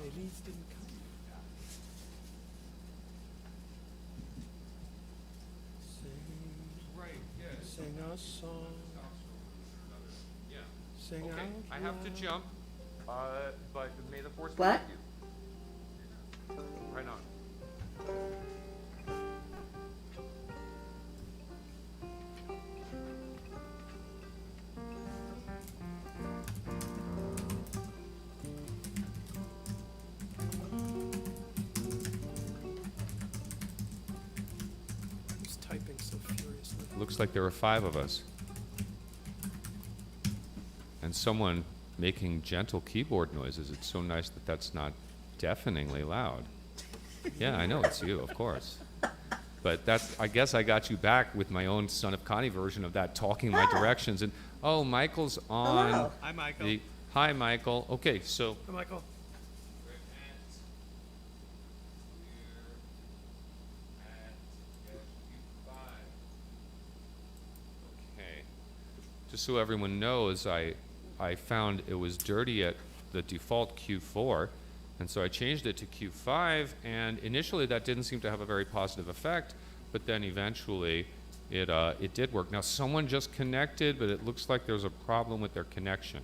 Elise didn't come. Sing a song. Sing Okay, out I have to loud. jump, but may the force be What? with you. Right on. He's typing so furiously. Looks like there are 5 of us. And someone making gentle keyboard noises. It's so nice that that's not deafeningly loud. Yeah, I know it's you, of course. But that's, I guess I got you back with my own Son of Connie version of that, talking my directions. And, oh, Michael's on. Hello. Hi, Michael. Hi, Michael. Okay, so. Hi, Michael. Okay. Just so everyone knows, I found it was dirty at the default Q4, and so I changed it to Q5, and initially that didn't seem to have a very positive effect, but then eventually it did work. Now someone just connected, but it looks like there's a problem with their connection.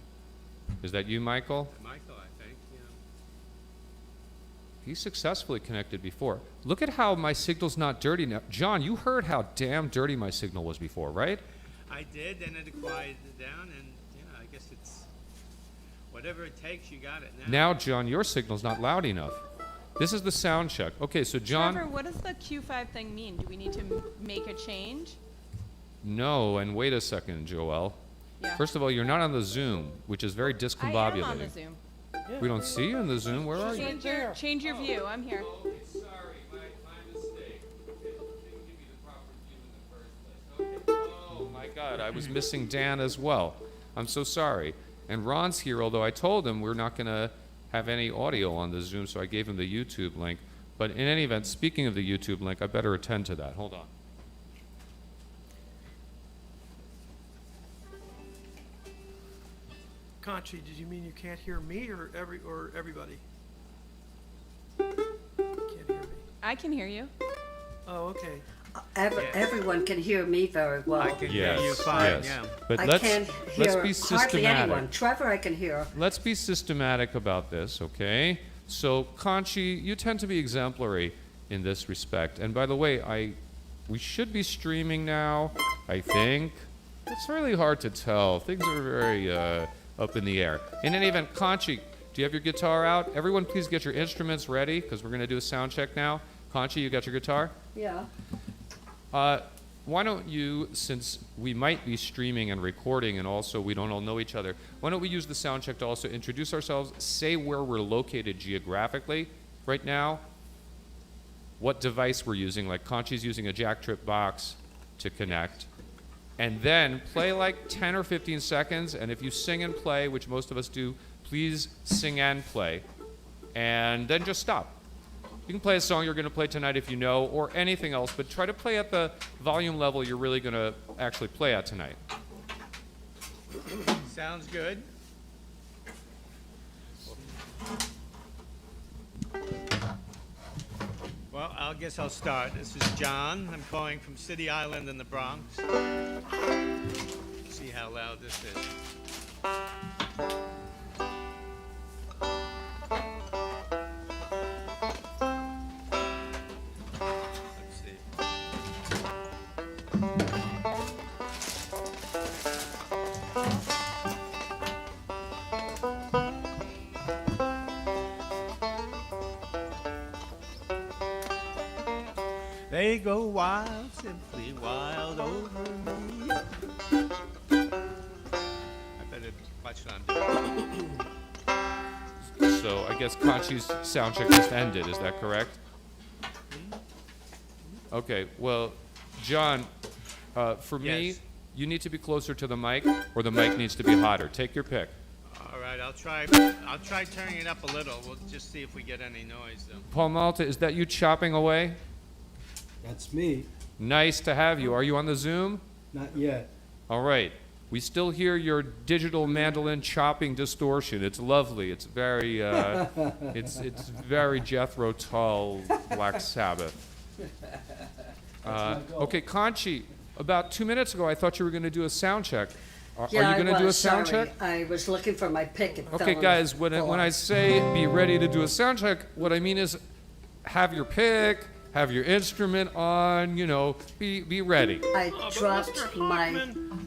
Is that you, Michael? Michael, I think, yeah. He successfully connected before. Look at how my signal's not dirty now. John, you heard how damn dirty my signal was before, right? I did, and it quieted down, and, I guess it's whatever it takes, you got it now. Now, John, your signal's not loud enough. This is the sound check. Okay, so John. Trevor, what does the Q5 thing mean? Do we need to make a change? No, and wait a second, Joel. Yeah. First of all, you're not on the Zoom, which is very I discombobulating. am on the Zoom. We don't see you in the Zoom. Where are you? Change your view. I'm here. Okay, sorry, my mistake. Okay, didn't give you the proper view in the first place. Okay. Oh my God, I was missing Dan as well. I'm so sorry. And Ron's here, although I told him we're not going to have any audio on the Zoom, so I gave him the YouTube link. But in any event, speaking of the YouTube link, I better attend to that. Hold on. Conchi, did you mean you can't hear me or everybody? Can't hear me. I can hear you. Oh, okay. Everyone can hear me very well. I can hear you fine, yes. yeah. But I let's can't let's hear be hardly anyone. systematic. Trevor, I can hear. Let's be systematic about this, okay? So, Conchi, you tend to be exemplary in this respect. And by the way, we should be streaming now, I think. It's really hard to tell. Things are very up in the air. In any event, Conchi, do you have your guitar out? Everyone, please get your instruments ready, because we're going to do a sound check now. Conchi, you got your guitar? Yeah. Why don't you, since we might be streaming and recording and also we don't all know each other, why don't we use the sound check to also introduce ourselves, say where we're located geographically right now, what device we're using, like Conchi's using a JackTrip box to connect, and then play like 10 or 15 seconds, and if you sing and play, which most of us do, please sing and play, and then just stop. You can play a song you're going to play tonight if you know, or anything else, but try to play at the volume level you're really going to actually play at tonight. Sounds good. Well, I guess I'll start. This is John. I'm calling from City Island in the Bronx. See how loud this is. Let's see. They go wild, simply wild over me. I better watch what I'm doing. So I guess Conchi's sound check just ended, is that correct? Okay, well, John, for me, Yes. you need to be closer to the mic, or the mic needs to be hotter. Take your pick. All right, I'll try turning it up a little. We'll just see if we get any noise, though. Paul Malta, is that you chopping away? That's me. Nice to have you. Are you on the Zoom? Not yet. All right. We still hear your digital mandolin chopping distortion. It's lovely. It's very, it's very Jethro Tull, Black Sabbath. Okay, Conchi, about 2 minutes ago, I thought you were going to do a sound check. Are you going to do a sound check? I was looking for my pick. It Okay, fell guys, on when the floor. I say be ready to do a sound check, what I mean is have your pick, have your instrument on, be ready. I Oh, but dropped Mr. my. Hawkman.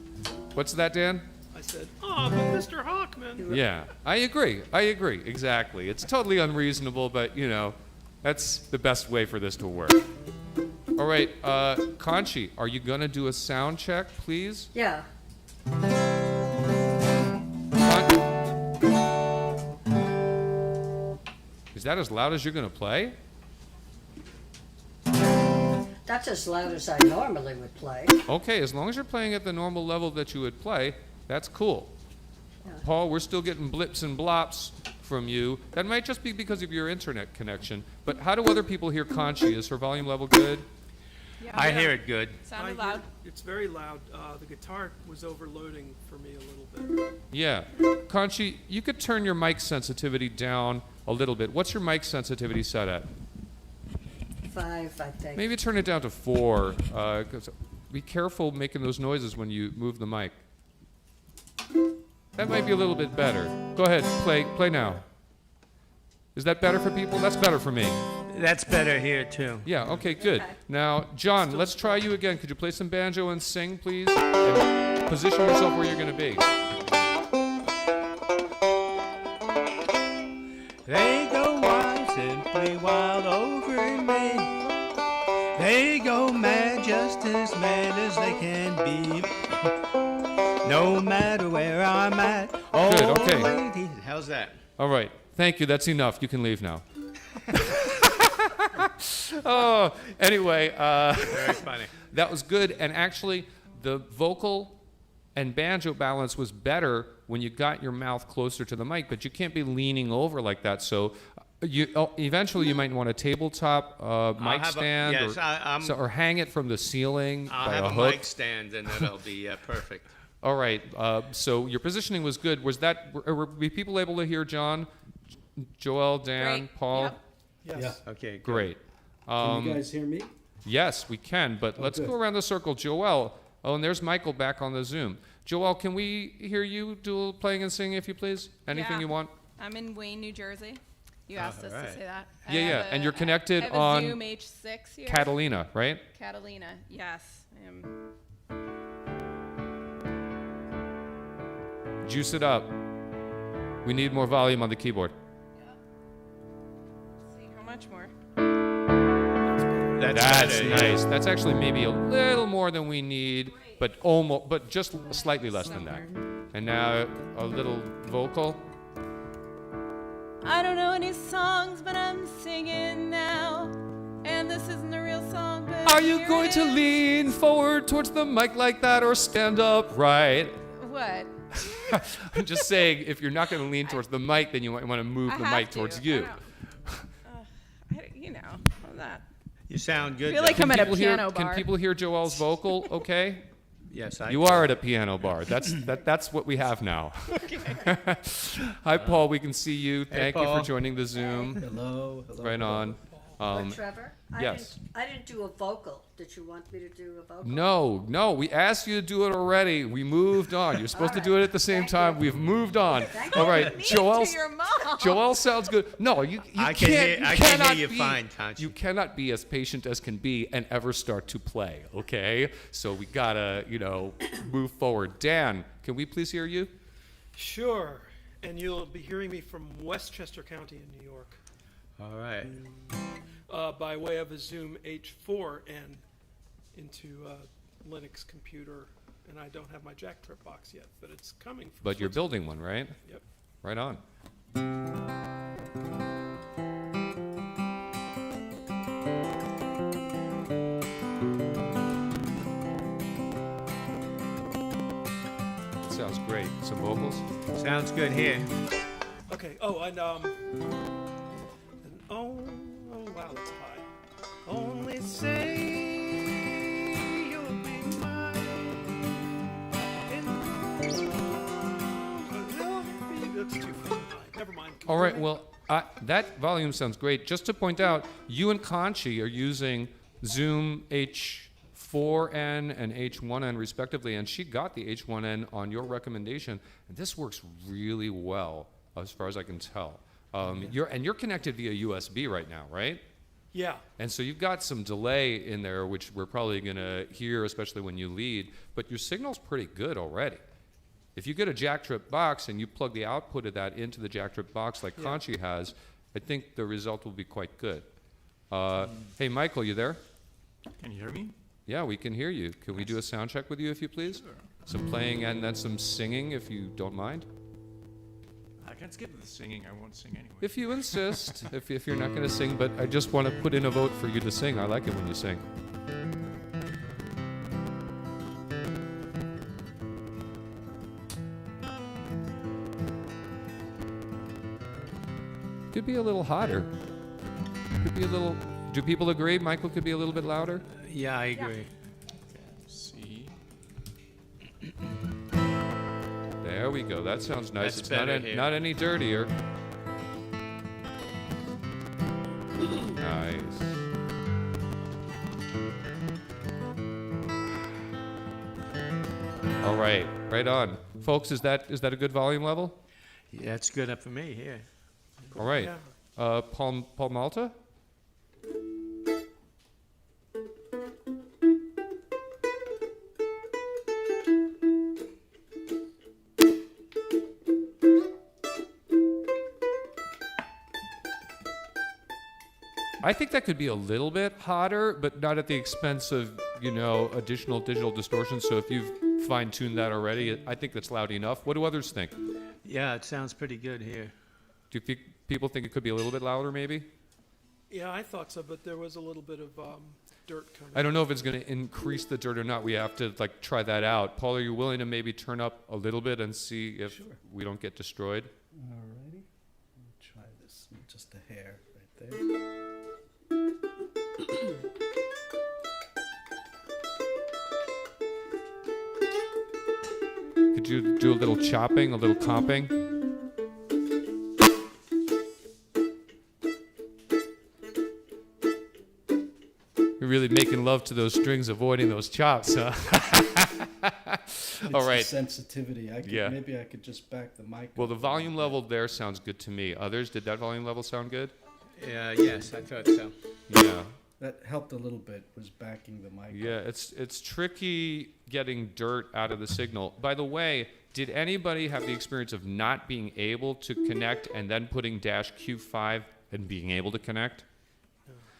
What's that, Dan? I said, oh, but Mr. Hawkman. Yeah, I agree, exactly. It's totally unreasonable, but, that's the best way for this to work. All right, Conchi, are you going to do a sound check, please? Yeah. Is that as loud as you're going to play? That's as loud as I normally would play. Okay, as long as you're playing at the normal level that you would play, that's cool. Yeah. Paul, we're still getting blips and blops from you. That might just be because of your internet connection. But how do other people hear Conchi? Is her volume level good? Yeah. I hear it good. Sounded I hear- loud. It's very loud. The guitar was overloading for me a little bit. Yeah. Conchi, you could turn your mic sensitivity down a little bit. What's your mic sensitivity set at? 5, I think. Maybe turn it down to 4. 'Cause be careful making those noises when you move the mic. That might be a little bit better. Go ahead, play now. Is that better for people? That's better for me. That's better here too. Yeah, okay, good. Now, John, let's try you again. Could you play some banjo and sing, please? And position yourself where you're going to be. They go wild, simply wild over me. They go mad, just as mad as they can be. No matter where I'm at. Good, Oh, okay. lady. How's that? All right. Thank you. That's enough. You can leave now. Oh, anyway, Very funny. that was good. And actually, the vocal and banjo balance was better when you got your mouth closer to the mic, but you can't be leaning over like that. So eventually you might want a tabletop mic have a- stand yes, or hang it from the ceiling I'll by have a a hook. mic stand and that'll be perfect. All right. So your positioning was good. Were people able to hear John, Joel, Dan, Great. Paul? Yep. Yes. Okay, good. Great. Can you guys hear me? Yes, we can, but let's good. go around the circle. Joel. Oh, and there's Michael back on the Zoom. Joel, can we hear you do playing and singing, if you please? Anything Yeah. you want? I'm in Wayne, New Jersey. You asked us to Alright. say that. Yeah. And you're connected I have on a Zoom H6 here. Catalina, right? Catalina, yes. I am. Juice it up. We need more volume on the keyboard. Let's see how much more. That's That's better, yeah. nice. That's actually maybe a little more than we need, but just slightly less than that. And now a little vocal. I don't know any songs, but I'm singing now. And this isn't a real song, but Are you here going it to is. lean forward towards the mic like that or stand upright? What? I'm just saying, if you're not going to lean towards the mic, then you might want to move I the have mic to. towards I you. I'm that. You sound good. I feel like though. I'm at a People hear- piano bar. Can people hear Joel's vocal? Okay, Yes, I you are at a piano bar. That's what we have now. Hi, Paul. We can see you. Thank you Paul. for joining the Zoom. Hello. Right on. But Trevor, yes. I didn't do a vocal. Did you want me to do a vocal? No. We asked you to do it already. We moved on. You're supposed to do it at the same Thank time. you. We've moved on. Thank All you. right, Me Joel. to your mom. Joel sounds good. No, you I can't. can hear- you I can hear cannot you be, fine, Conchi. You cannot be as patient as can be and ever start to play. Okay, so we gotta, move forward. Dan, can we please hear you? Sure. And you'll be hearing me from Westchester County in New York All right. by way of a Zoom H4 and into a Linux computer. And I don't have my JackTrip box yet, but it's coming. From But you're Switzerland. building one, right? Yep. Right on. Sounds great. Some vocals? Sounds good here. Okay. Oh, and oh wow, that's high. Only say you'll be mine. All right, well, that volume sounds great. Just to point out, you and Conchi are using Zoom H4n and H1n respectively, and she got the H1n on your recommendation, and this works really well as far as I can tell. You're connected via USB right now, right? Yeah. And so you've got some delay in there, which we're probably going to hear, especially when you lead, but your signal's pretty good already. If you get a JackTrip box and you plug the output of that into the JackTrip box like Conchi has, I think the result will be quite good. Hey, Michael, you there? Can you hear me? Yeah, we can hear you. Can we do a sound check with you, if you please? Sure. Some playing and then some singing, if you don't mind. I can skip the singing. I won't sing anyway. If you insist, if you're not going to sing, but I just want to put in a vote for you to sing. I like it when you sing. Could be a little hotter. Could be a little. Do people agree? Michael could be a little bit louder. Yeah, I agree. See? There we go. That sounds nice. That's It's better here. not any dirtier. Nice. All right, right on, folks. Is that a good volume level? Yeah, it's good up for me here. All right. Yeah. Paul Malta? I think that could be a little bit hotter, but not at the expense of, additional digital distortion. So if you've fine-tuned that already, I think that's loud enough. What do others think? Yeah, it sounds pretty good here. Do people think it could be a little bit louder, maybe? Yeah, I thought so, but there was a little bit of dirt coming. I don't know if it's going to increase the dirt or not. We have to try that out. Paul, are you willing to maybe turn up a little bit and see if we don't get destroyed? Alrighty, we'll try this. Just a hair right there. Could you do a little chopping, a little comping? You're really making love to those strings, avoiding those chops, huh? All right. The sensitivity. Maybe I could just back the mic. Well, the up a volume little level there sounds good to me. Others, did that volume level sound good? Yes, I thought so. Yeah. bit. That helped a little bit. Was backing the mic. Yeah, it's tricky getting dirt out of the signal. By the way, did anybody have the experience of not being able to connect and then putting -Q5 and being able to connect?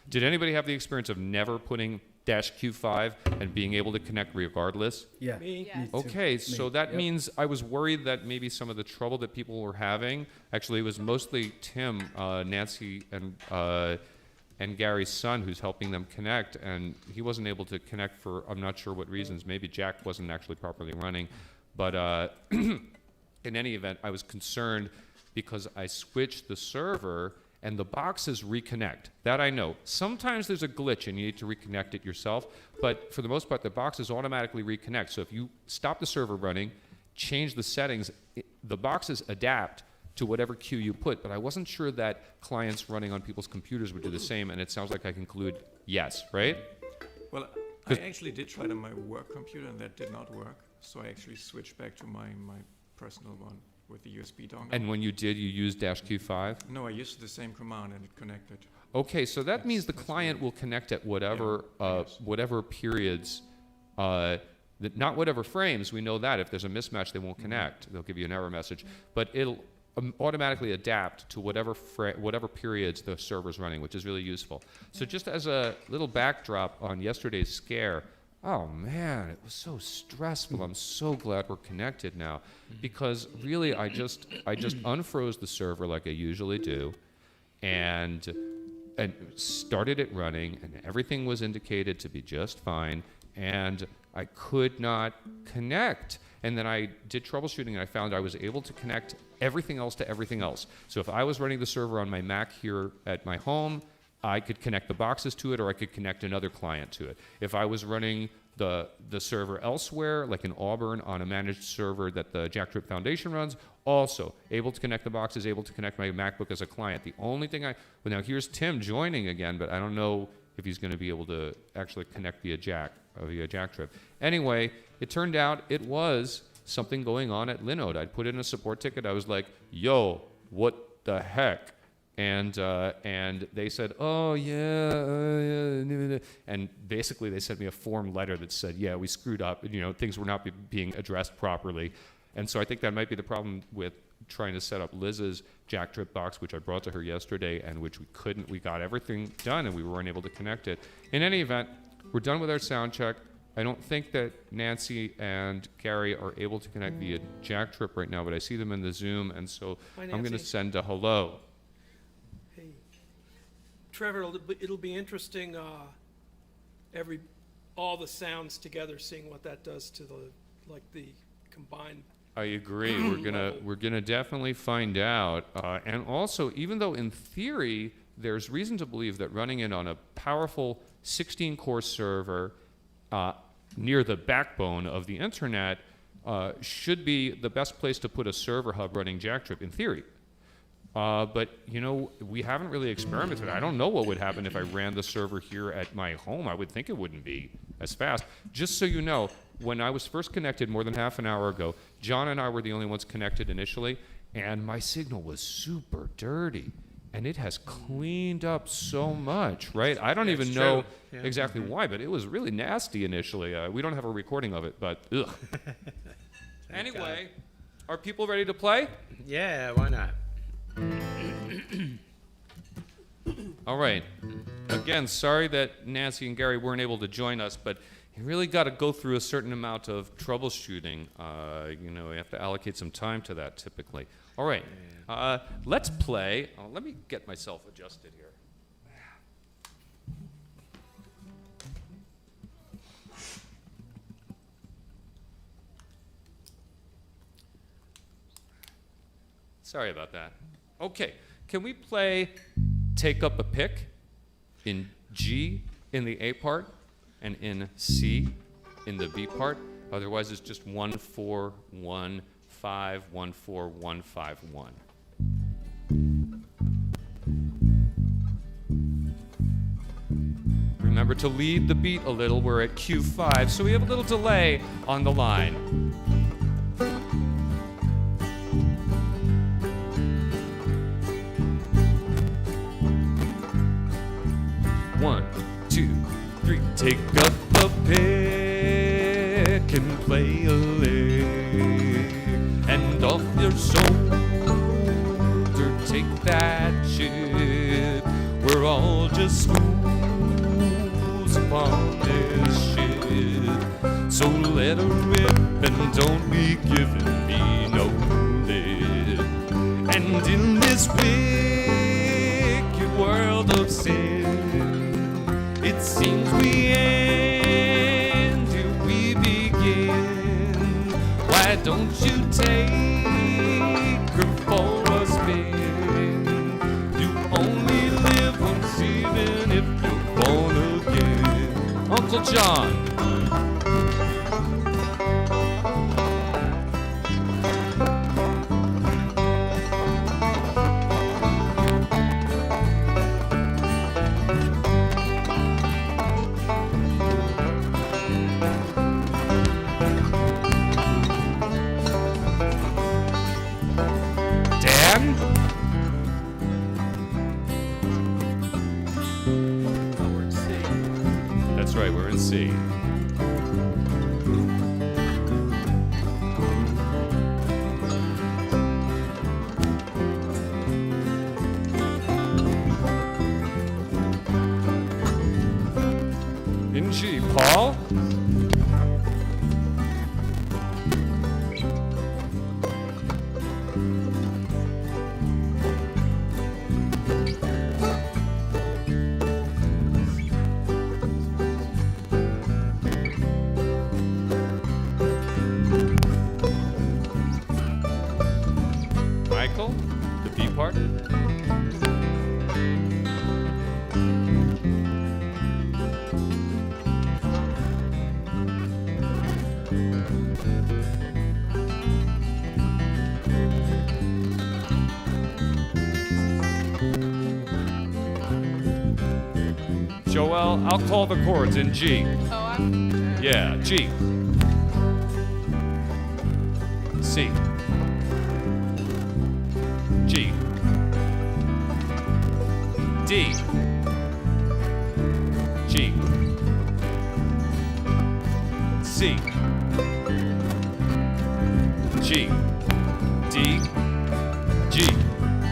Did anybody have the experience of never putting -Q5 and being able to connect regardless? Yeah. Me? Yes. me too. Okay, so Me. that Yep. means I was worried that maybe some of the trouble that people were having, actually it was mostly Tim, Nancy, and Gary's son who's helping them connect, and he wasn't able to connect for I'm not sure what reasons. Maybe Jack wasn't actually properly running, but in any event, I was concerned because I switched the server and the boxes reconnect. That I know. Sometimes there's a glitch and you need to reconnect it yourself, but for the most part, the boxes automatically reconnect. So if you stop the server running, change the settings, the boxes adapt to whatever queue you put, but I wasn't sure that clients running on people's computers would do the same, and it sounds like I conclude yes, right? Well, I actually did try it on my work computer, and that did not work. So I actually switched back to my personal one with the USB dongle. And when you did, you used -Q5? No, I used the same command, and it connected. Okay, so that means the That's client will connect at whatever yes. whatever periods, not whatever frames. We know that if there's a mismatch, they won't connect. They'll give you an error message, but it'll automatically adapt to whatever periods the server's running, which is really useful. So just as a little backdrop on yesterday's scare, oh man, it was so stressful. I'm so glad we're connected now, because really I just unfroze the server like I usually do, and started it running, and everything was indicated to be just fine, and I could not connect. And then I did troubleshooting, and I found I was able to connect everything else to everything else. So if I was running the server on my Mac here at my home, I could connect the boxes to it, or I could connect another client to it. If I was running the server elsewhere, like in Auburn, on a managed server that the JackTrip Foundation runs. Also, able to connect the boxes, able to connect my MacBook as a client. The only thing well, now here's Tim joining again, but I don't know if he's going to be able to actually connect via JackTrip. Anyway, it turned out it was something going on at Linode. I'd put in a support ticket. I was like, yo, what the heck? And they said, oh, yeah. And basically they sent me a form letter that said, yeah, we screwed up. Things were not being addressed properly. And so I think that might be the problem with trying to set up Liz's JackTrip box, which I brought to her yesterday, and which we couldn't. We got everything done, and we weren't able to connect it. In any event, we're done with our sound check. I don't think that Nancy and Gary are able to connect via JackTrip right now, but I see them in the Zoom, and so Hi, I'm going to Nancy. send a hello. Hey, Trevor, it'll be interesting. All the sounds together, seeing what that does to the combined. I agree. We're gonna definitely find out. And also, even though in theory there's reason to believe that running it on a powerful 16-core server near the backbone of the internet should be the best place to put a server hub running JackTrip in theory. But we haven't really experimented. I don't know what would happen if I ran the server here at my home. I would think it wouldn't be as fast. Just so you know, when I was first connected more than half an hour ago, John and I were the only ones connected initially, and my signal was super dirty. And it has cleaned up so much, right? I don't even know exactly why, but it was really nasty initially. We don't have a recording of it, but ugh. Anyway, are people ready to play? Yeah, why not? All right. Again, sorry that Nancy and Gary weren't able to join us, but you really got to go through a certain amount of troubleshooting. We have to allocate some time to that typically. All right. Let's play. Let me get myself adjusted here. Sorry about that. Okay. Can we play Take Up a Pick in G in the A part and in C in the B part? Otherwise, it's just 1 4 1 5 1 4 1 5 1. Remember to lead the beat a little. We're at Q5, so we have a little delay on the line. One, two, three. Take up a pick and play a lick, and off your shoulder take that chip. We're all just fools upon this ship, so let her rip and don't be giving me no lid. And in this wicked world of sin, it seems we end here we begin. Why don't you take her for a spin? You only live once, even if you're born again. Uncle John. That's right, we're in C. In G, Paul. Michael, the B part. Joel, I'll call the chords in G. Oh, I'm. Yeah, G. C. G. D. G. C. G. D. G.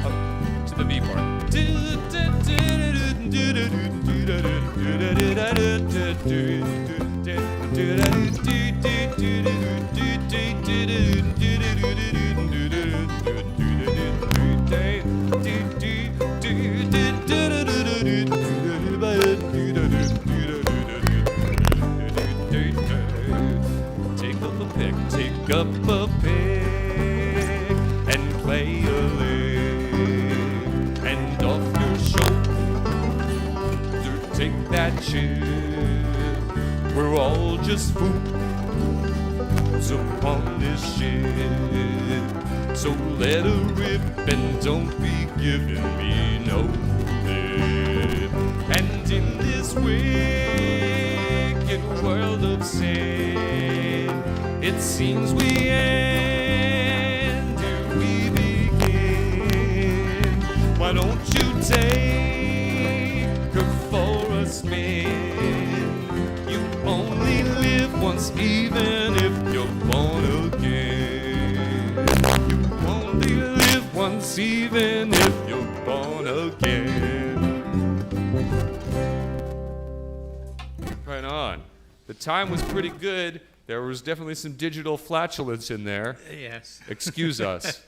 Up to the B part. Take up a pick and play a lick, and off your shoulder take that chip. We're all just fools upon this ship, so let her rip and don't be giving me no lip. And in this wicked world of sin, it seems we end, here we begin. Why don't you take her for a spin? You only live once, even if you're born again. You only live once, even if you're born again. Right on. The time was pretty good. There was definitely some digital flatulence in there. Yes. Excuse us.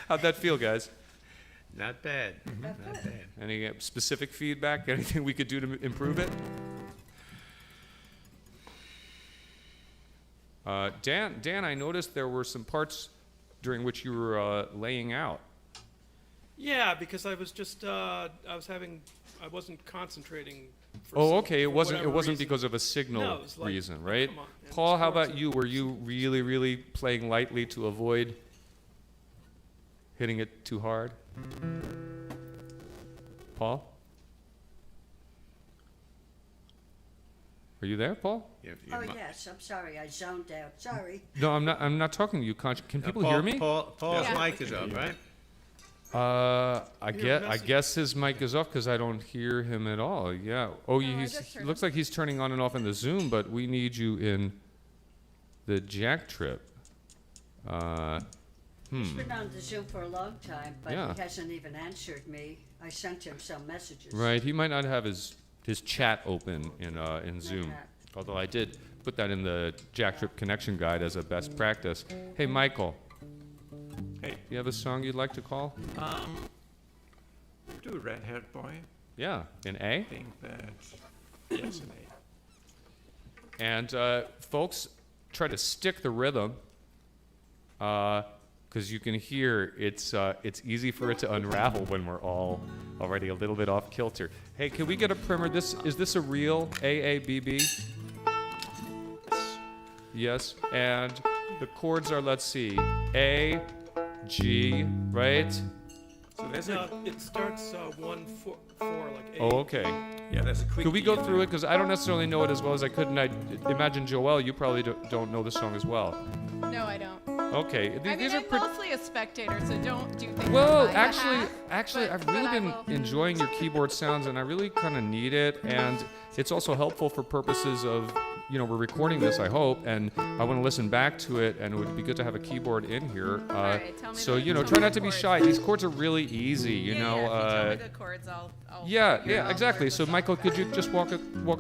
How'd that feel, guys? Not bad. Not bad. Any specific feedback? Anything we could do to improve it? Dan, I noticed there were some parts during which you were laying out. Yeah, because I was just, I wasn't concentrating. For Oh, some- okay. It for wasn't whatever reason. because of a signal No, it was like, reason, right? come on, man, Paul, how sports about you? Were you really, really playing lightly to avoid hitting it too hard? Paul? Are you there, Paul? Oh, yes, I'm sorry, I zoned out, sorry. No, I'm not talking to you. Can people hear me? Paul's Yeah. mic is up, right? I guess his mic is off because I don't hear him at all. Yeah. Oh, I he's just heard looks like he's turning on and off in the Zoom, but we need you in the Jack Trip. He's been on the Zoom for a long time, but Yeah. he hasn't even answered me. I sent him some messages. Right. He might not have his chat open in Zoom. that. Although I did put that in the Jack Trip connection guide as a best practice. Hey, Michael. Hey. You have a song you'd like to call? Do Red Haired Boy. Yeah. In A. I think that, yes, an A. And folks, try to stick the rhythm, because you can hear it's easy for it to unravel when we're all already a little bit off kilter. Hey, can we get a primer? Is this a real AABB? Yes. And the chords are, let's see, A, G, right? So there's No, a, it starts 1, 4, like 8. Oh, okay. yeah, there's a quick Could we E go in through there. it? Because I don't necessarily know it as well as I could, and I imagine, Joelle, you probably don't know the song as well. No, I don't. Okay. I mean, These are I'm pretty... mostly a spectator, so don't do things Well, on my behalf, actually, but- I've but really I been will. enjoying your keyboard sounds, and I really kind of need it. And it's also helpful for purposes of, we're recording this, I hope, and I want to listen back to it, and it would be good to have a keyboard in here. Alright, tell me So, the- tell try me not the to be chords. shy. These chords are really easy, Yeah, you know. if you tell me the chords, I'll Yeah, figure it out. exactly. So, Learn the Michael, song could you fast. just walk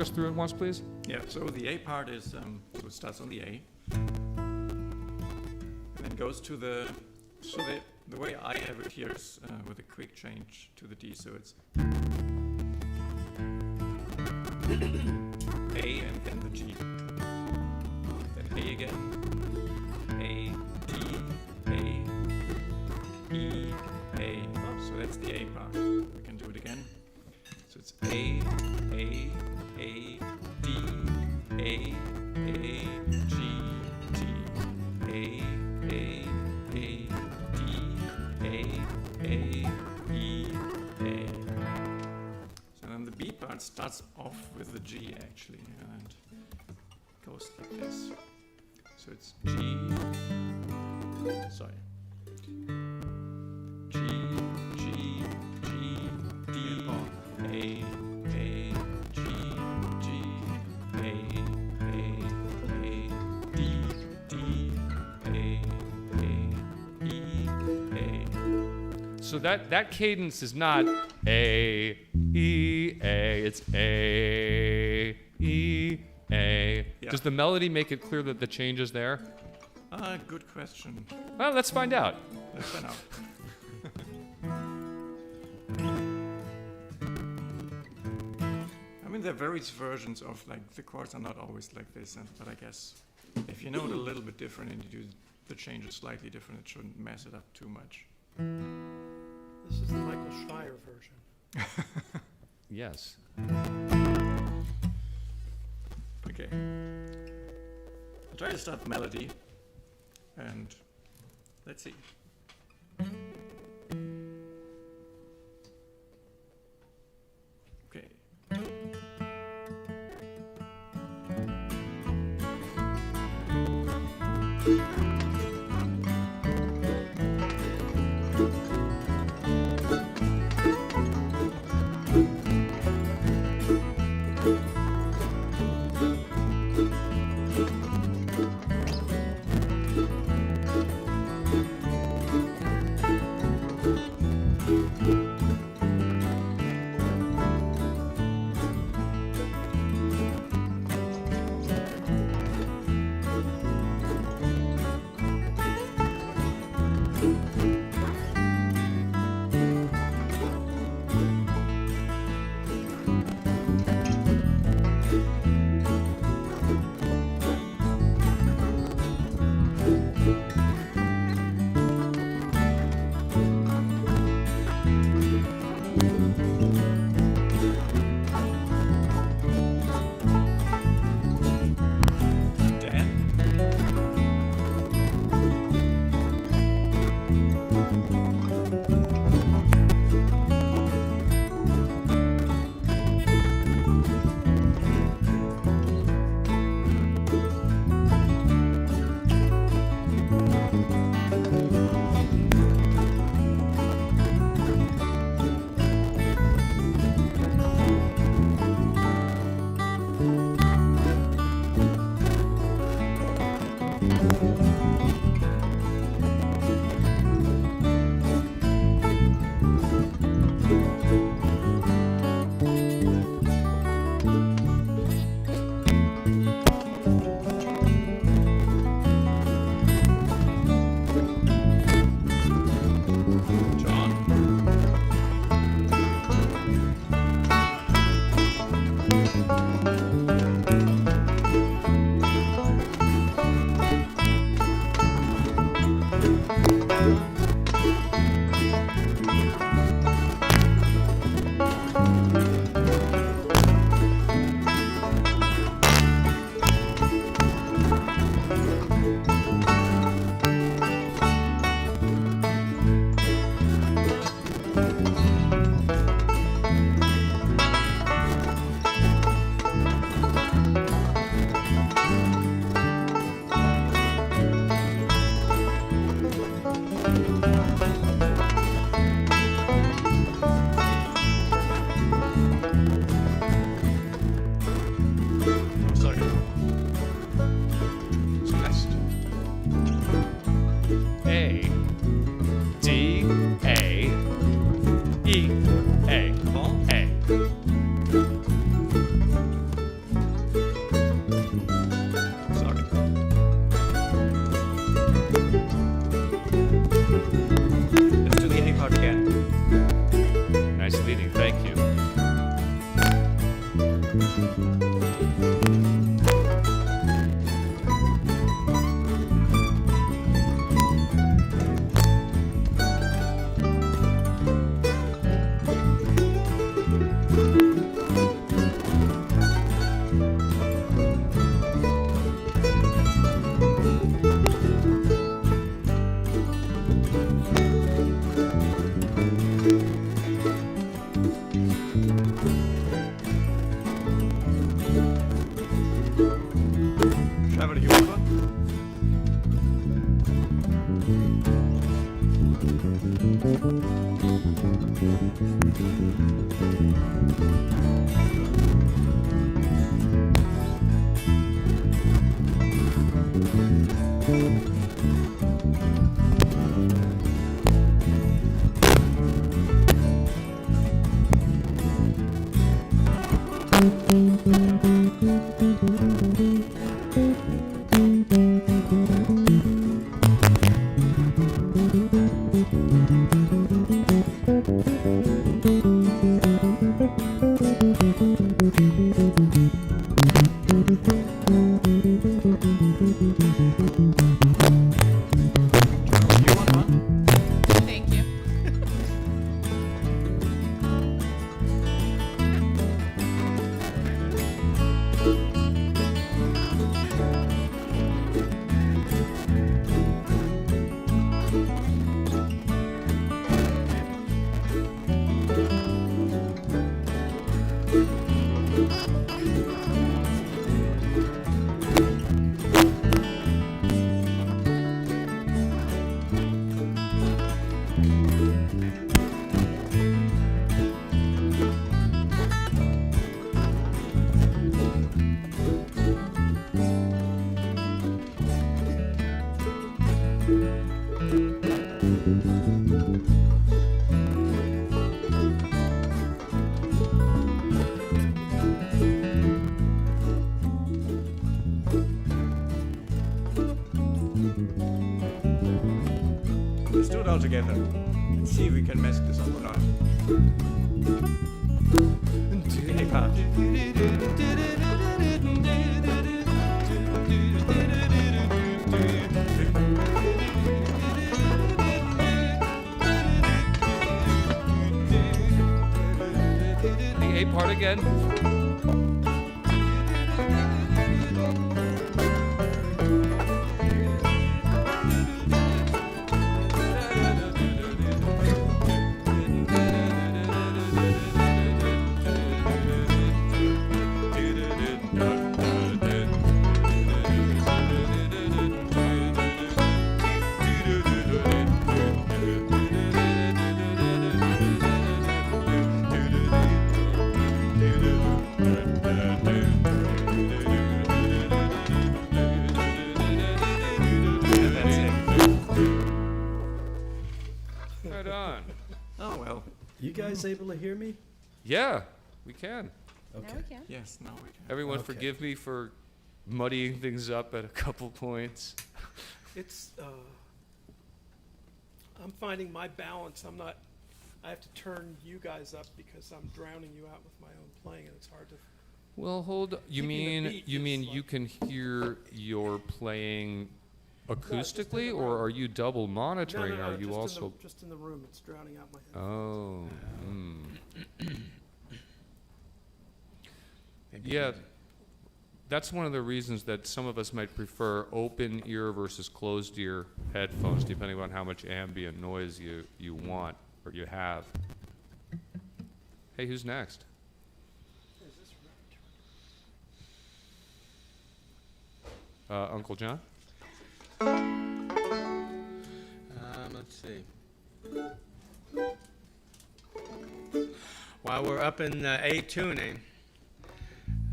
us through it once, please? Yeah, so the A part is, so it starts on the A. And then goes to the, so the way I have it here is with a quick change to the D, so it's A and then the G. Then A again. A, D, A, E, A. So that's the A part. We can do it again. So it's A, D, A, G, T, A, D, A, E, A. So then the it starts off with the G actually, and goes like this. So it's G, sorry, G, G, G, D, A, G, G, A, D, D, A, E, A. So that cadence is not A, E, A. It's A, E, A. Yeah. Does the melody make it clear that the change is there? Good question. Well, let's find out. Let's find out. I mean, there are various versions of, like, the chords are not always like this, but I guess if you know it a little bit different and you do the changes slightly different, it shouldn't mess it up too much. This is the Michael Schneier version. Yes. Okay. I'll try to start the melody, and let's see. Okay. Let's do it all together. Let's see if we can mess this up or not. In a part. The A part again. And that's it. Right on. Oh well. You guys able to hear me? Yeah, we can. Now Okay. we can. Yes, now we can. Everyone, Okay. forgive me for muddying things up at a couple points. It's, I'm finding my balance. I have to turn you guys up because I'm drowning you out with my own playing, and it's hard to. Well, hold. You Keeping the mean beat you is mean like- you can hear your playing just in acoustically, the or room. are you double No, monitoring? no, no, Are you just also? just in the room. It's drowning out my head. Oh. Mm. Maybe Yeah, that's one of the reasons that some of us might prefer open ear versus closed ear headphones, depending on how much ambient noise you want or you have. Hey, who's next? Is this right? Uncle John? Let's see. While we're up in A tuning,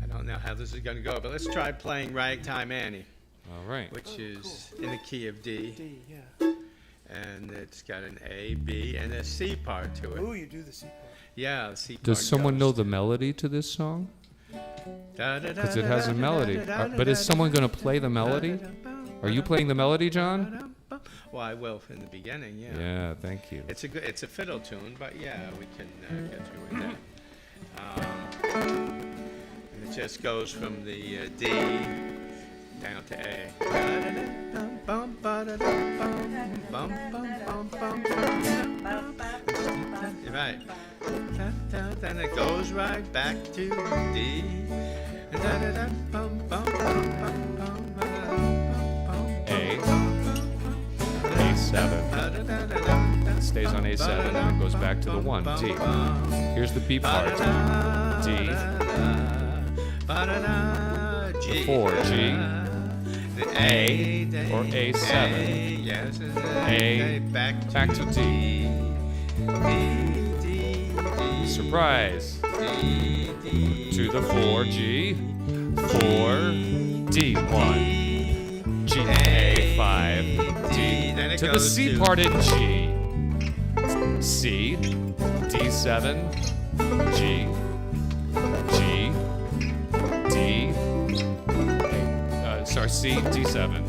I don't know how this is going to go, but let's try playing Ragtime Annie, All right. which Oh, is in the key of D, D, yeah. and it's got an A, B, and a C part to it. Ooh, you do the C part. Yeah, the C part. Does someone know goes the melody to this song? because Because it has a melody. But is someone going to play the melody? Are you playing the melody, John? Well, I will in the beginning, yeah. Yeah, thank you. It's a fiddle tune, but yeah, we can get through with that. And it just goes from the D down to A. Right. Then it goes right back to D. A7. It stays on A7 and then goes back to the 1, D. Here's the B part. D. The 4, G. A or A7. Yes, A, back to D. Surprise. To the 4, G. 4, D. 1. G, A, 5, D. Then it To the goes C to- part in G. C, D7, G, G, D, sorry, C, D7.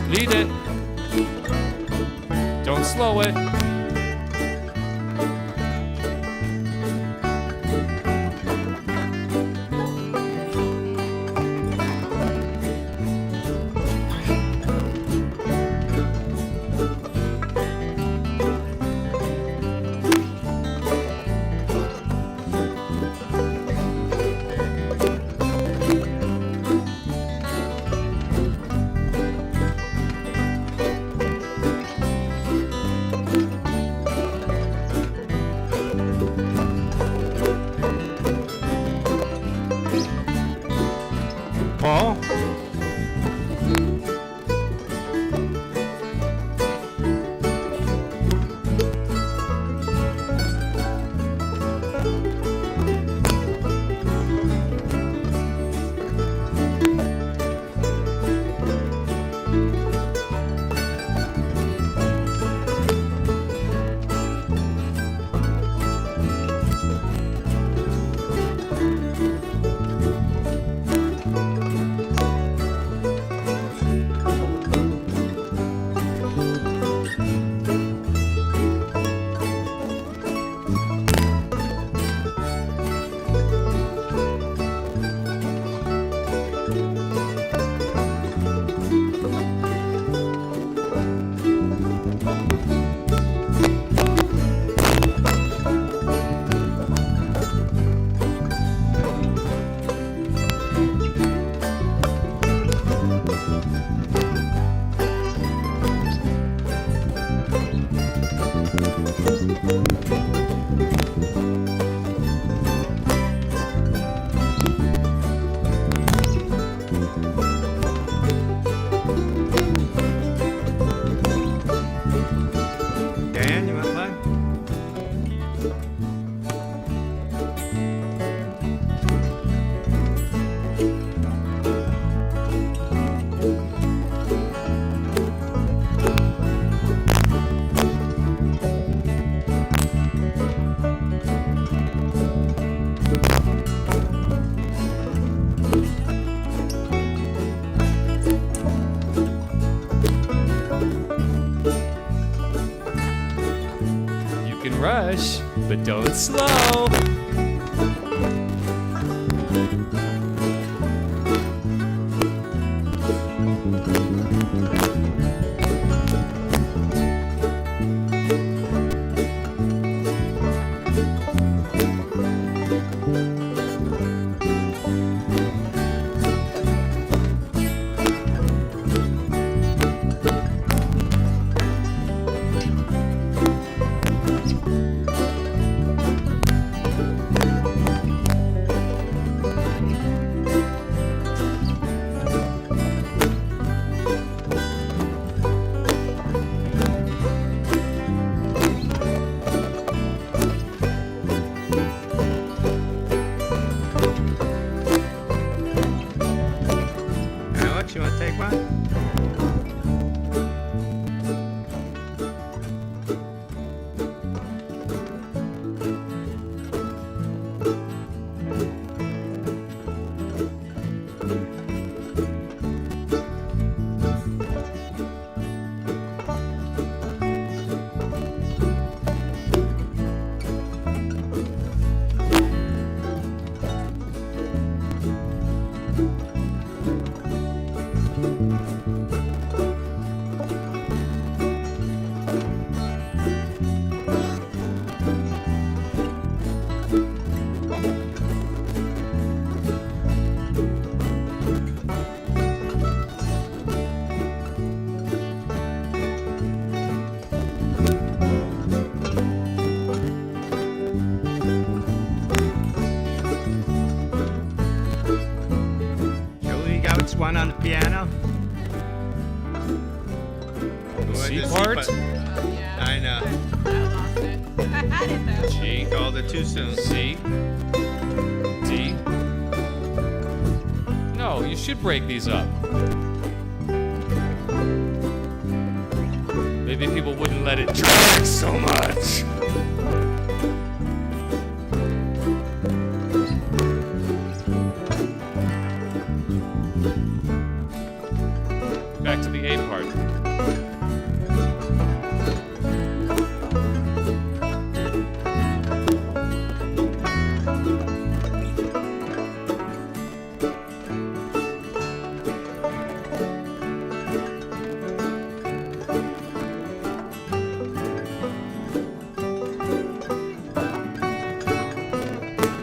Lead it. Don't slow it. Paul? Dan, you want to play? You can rush, but don't slow. Alex, you want to take one? Julie got one on the piano. C part. I know. I had it though. G. Called it too soon. C. D. No, you should break these up. Maybe people wouldn't let it drag so much. Back to the A part.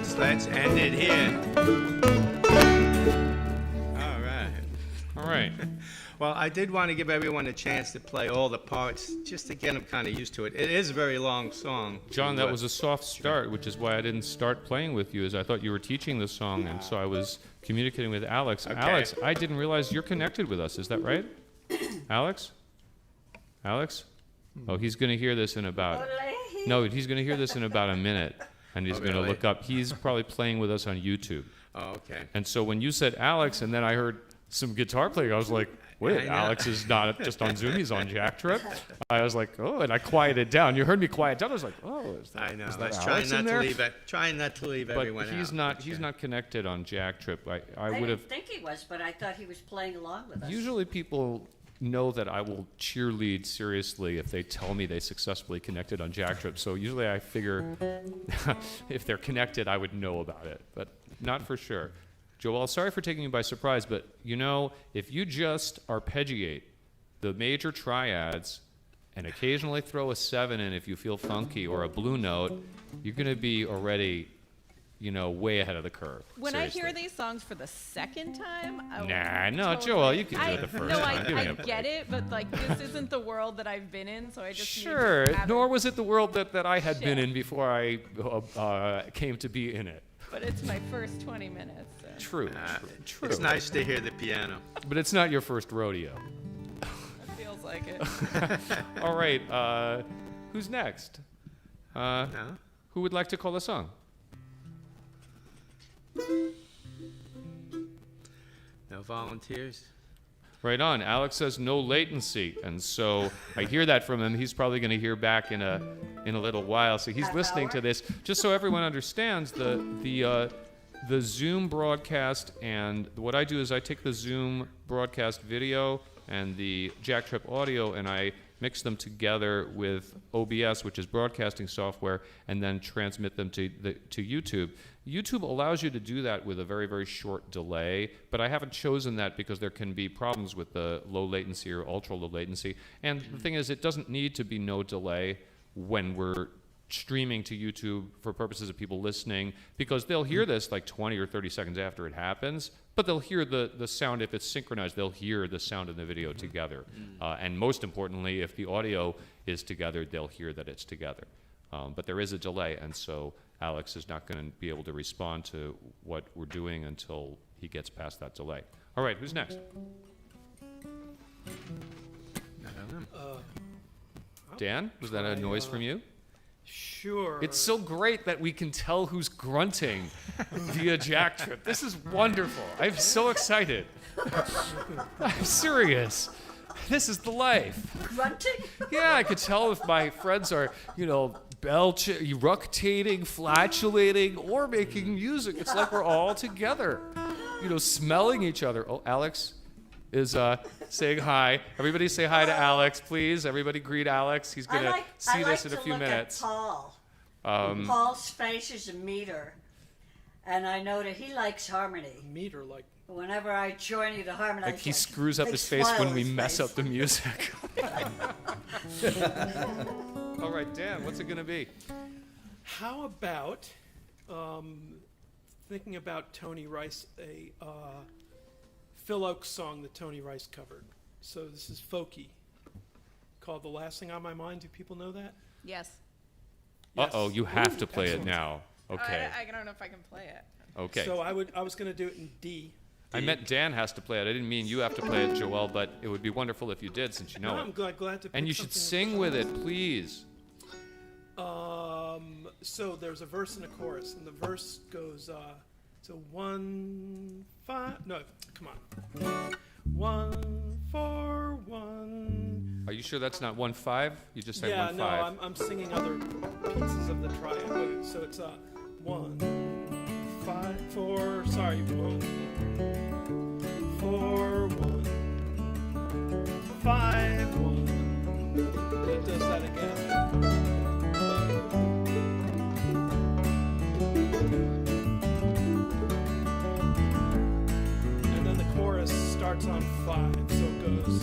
So let's end it here. All right. All right. Well, I did want to give everyone a chance to play all the parts, just to get them kind of used to it. It is a very long song. John, that was a soft start, which is why I didn't start playing with you, as I thought you were teaching the song, and so I was communicating with Alex. Okay. Alex, I didn't realize you're connected with us. Is that right? Alex? Alex? Oh, he's going to hear this in about... No, he's going to hear this in about a minute, and he's Oh, going to really? look up. He's probably playing with us on YouTube. Oh, okay. And so when you said Alex, and then I heard some guitar playing, I was like, wait, I know. Alex is not just on Zoom, he's on JackTrip. I was like, oh, and I quieted down. You heard me quiet down. I was like, oh, is that, I know. is that Let's Alex in there? try not to leave But everyone he's out. not. Okay. He's not connected on JackTrip. I I would didn't have. think he was, but I thought he was playing along with us. Usually, people know that I will cheerlead seriously if they tell me they successfully connected on JackTrip. So usually, I figure if they're connected, I would know about it, but not for sure. Joel, sorry for taking you by surprise, but you know, if you just arpeggiate the major triads and occasionally throw a 7 in if you feel funky or a blue note, you're going to be already, you know, way ahead of the curve. When I hear seriously. these songs for the second time, I will Nah, no, totally- Joel, you can do it the first no, time. Give me I a break. get it, but like this isn't the world that I've been in, so I just Sure, need to have nor it. was it the world that I had been Shit. in before I came to be in it. But it's my first 20 minutes. So. True, true. It's nice to hear the piano. But it's not your first rodeo. It feels like it. All right, who's next? No? Who would like to call a song? No volunteers? Right on. Alex says no latency, and so I hear that from him. He's probably going to hear back in a little while. So he's Half listening hour? to this. Just so everyone understands, the Zoom broadcast, and what I do is I take the Zoom broadcast video and the JackTrip audio, and I mix them together with OBS, which is broadcasting software, and then transmit them to YouTube. YouTube allows you to do that with a very, very short delay, but I haven't chosen that because there can be problems with the low latency or ultra low latency. And the thing is, it doesn't need to be no delay when we're streaming to YouTube for purposes of people listening, because they'll hear this like 20 or 30 seconds after it happens, but they'll hear the sound. If it's synchronized, they'll hear the sound and the video together. And most importantly, if the audio is together, they'll hear that it's together. But there is a delay, and so Alex is not going to be able to respond to what we're doing until he gets past that delay. All right, who's next? I don't know. Dan, was that a noise from you? Sure. It's so great that we can tell who's grunting via JackTrip. This is wonderful. I'm so excited. I'm serious. This is the life. Grunting? Yeah, I could tell if my friends are, you know, eructating, flatulating, or making music. It's like we're all together, you know, smelling each other. Oh, Alex is saying hi. Everybody say hi to Alex, please. Everybody greet Alex. He's going to see this in a few minutes. Paul. Paul's face is a meter, and I know that he likes harmony. Meter, like, Whenever I join you to harmonize, Like he screws up big his face smile when on we his mess face. up the music. All right, Dan, what's it going to be? how about thinking about Tony Rice, a Phil Oakes song that Tony Rice covered. So this is folky, called "The Last Thing on My Mind." Do people know that? Yes. Yes. Uh-oh, you have to play Excellent. it now. Okay. I don't know if I can play it. Okay. So I was going to do it in D. I meant Dan has to play it. I didn't mean you have to play it, Joel, but it would be wonderful if you did, since you know I'm it. glad to. And pick you should something sing with it, please. So there's a verse and a chorus, and the verse goes so 1 5. No, come on. 1 4 1. Are you sure that's not 1-5? You just said Yeah, 1-5. no, I'm singing other pieces of the triad. Wait, so it's 1 5 4. Sorry, 1 4 1 5, 1. And it does that again. And then the chorus starts on 5, so it goes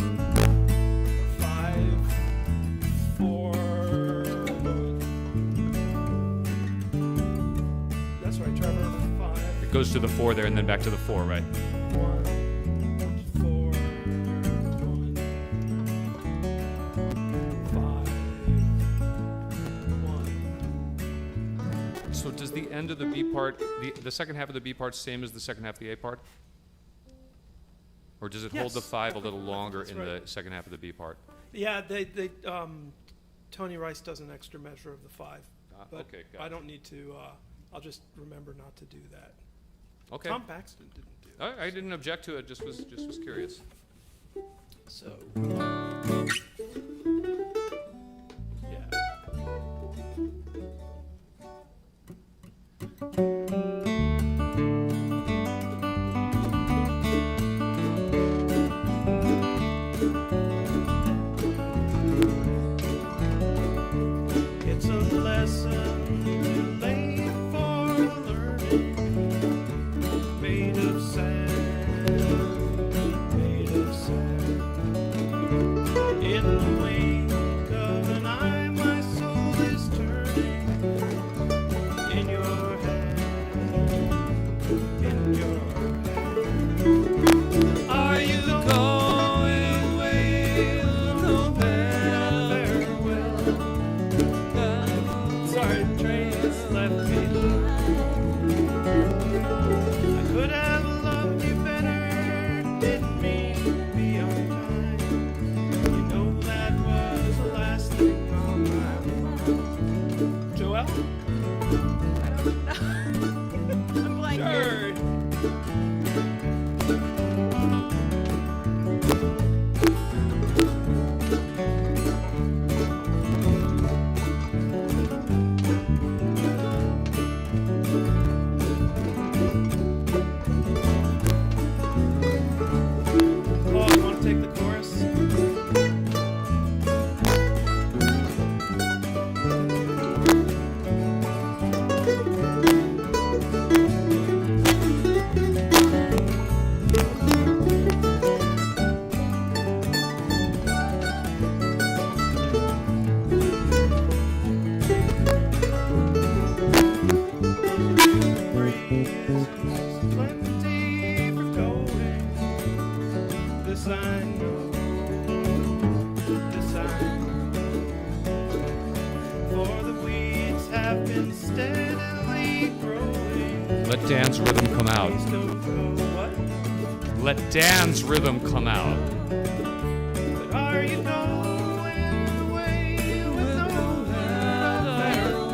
5, 4, 1. That's right, Trevor. 5. It goes to the 4 there and then back to the 4, right? 1, 4, 1, 5, 1. So does the end of the B part, the second half of the B part, same as the second half of the A part? Or does it hold the Yes. 5 a little longer That's in right. the second half of the B part? Yeah, Tony Rice does an extra measure of the 5, but okay, got I it. don't need to. I'll just remember not to do that. Okay. Tom Paxton didn't do that. I didn't object to it, just was curious. So, yeah. It's a lesson laid for learning, made of sand, made of sand. In the wink of an eye, my soul is turning. In your hand, in your hand. Are you going away? No farewell. Sorry, the train has left me. I could have loved you better, didn't mean to be unkind. You know that was the last thing on my mind. Joelle? I'm blanking. Sure. Paul, you want to take the chorus? Reasons plenty for going. This I know, this I know. For the weeds have been steadily growing. Let Dan's rhythm come out. Please don't go what? Let Dan's rhythm come out. But are you going away with no farewell?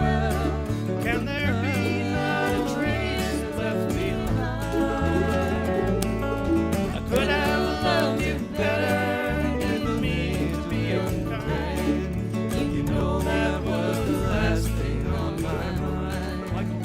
Can there be not a trace left behind? I could have loved you better, didn't mean to be unkind. You know that was the last thing on my mind. Michael?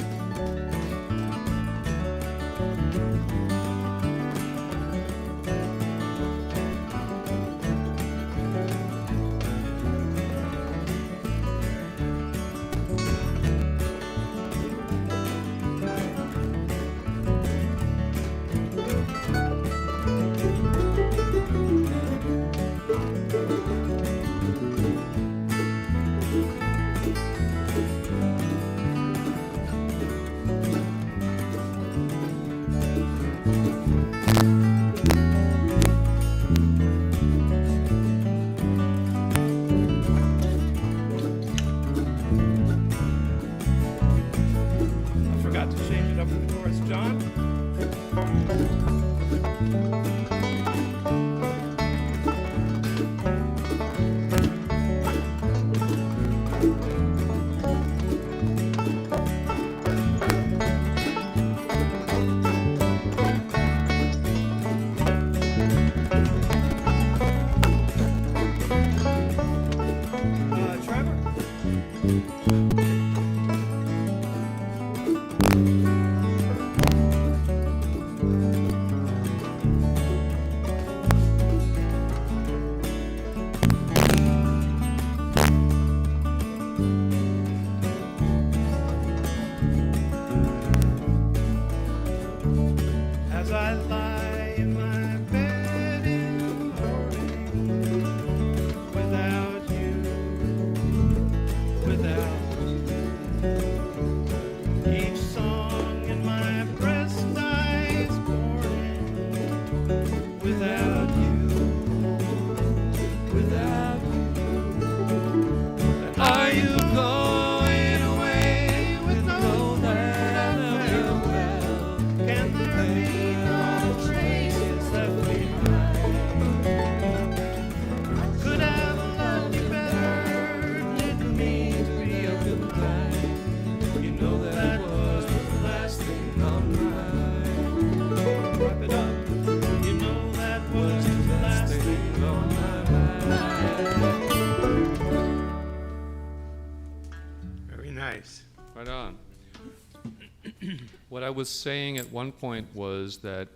I was saying at one point was that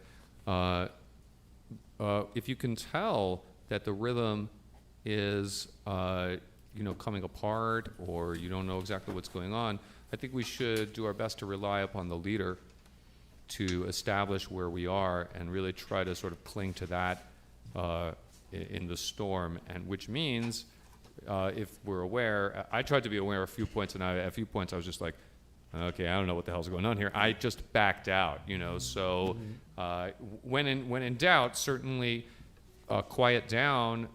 if you can tell that the rhythm is, coming apart, or you don't know exactly what's going on, I think we should do our best to rely upon the leader to establish where we are and really try to sort of cling to that in the storm, and which means if we're aware, I tried to be aware at a few points, and at a few points I was just like, okay, I don't know what the hell's going on here. I just backed out, so when in doubt, certainly quiet down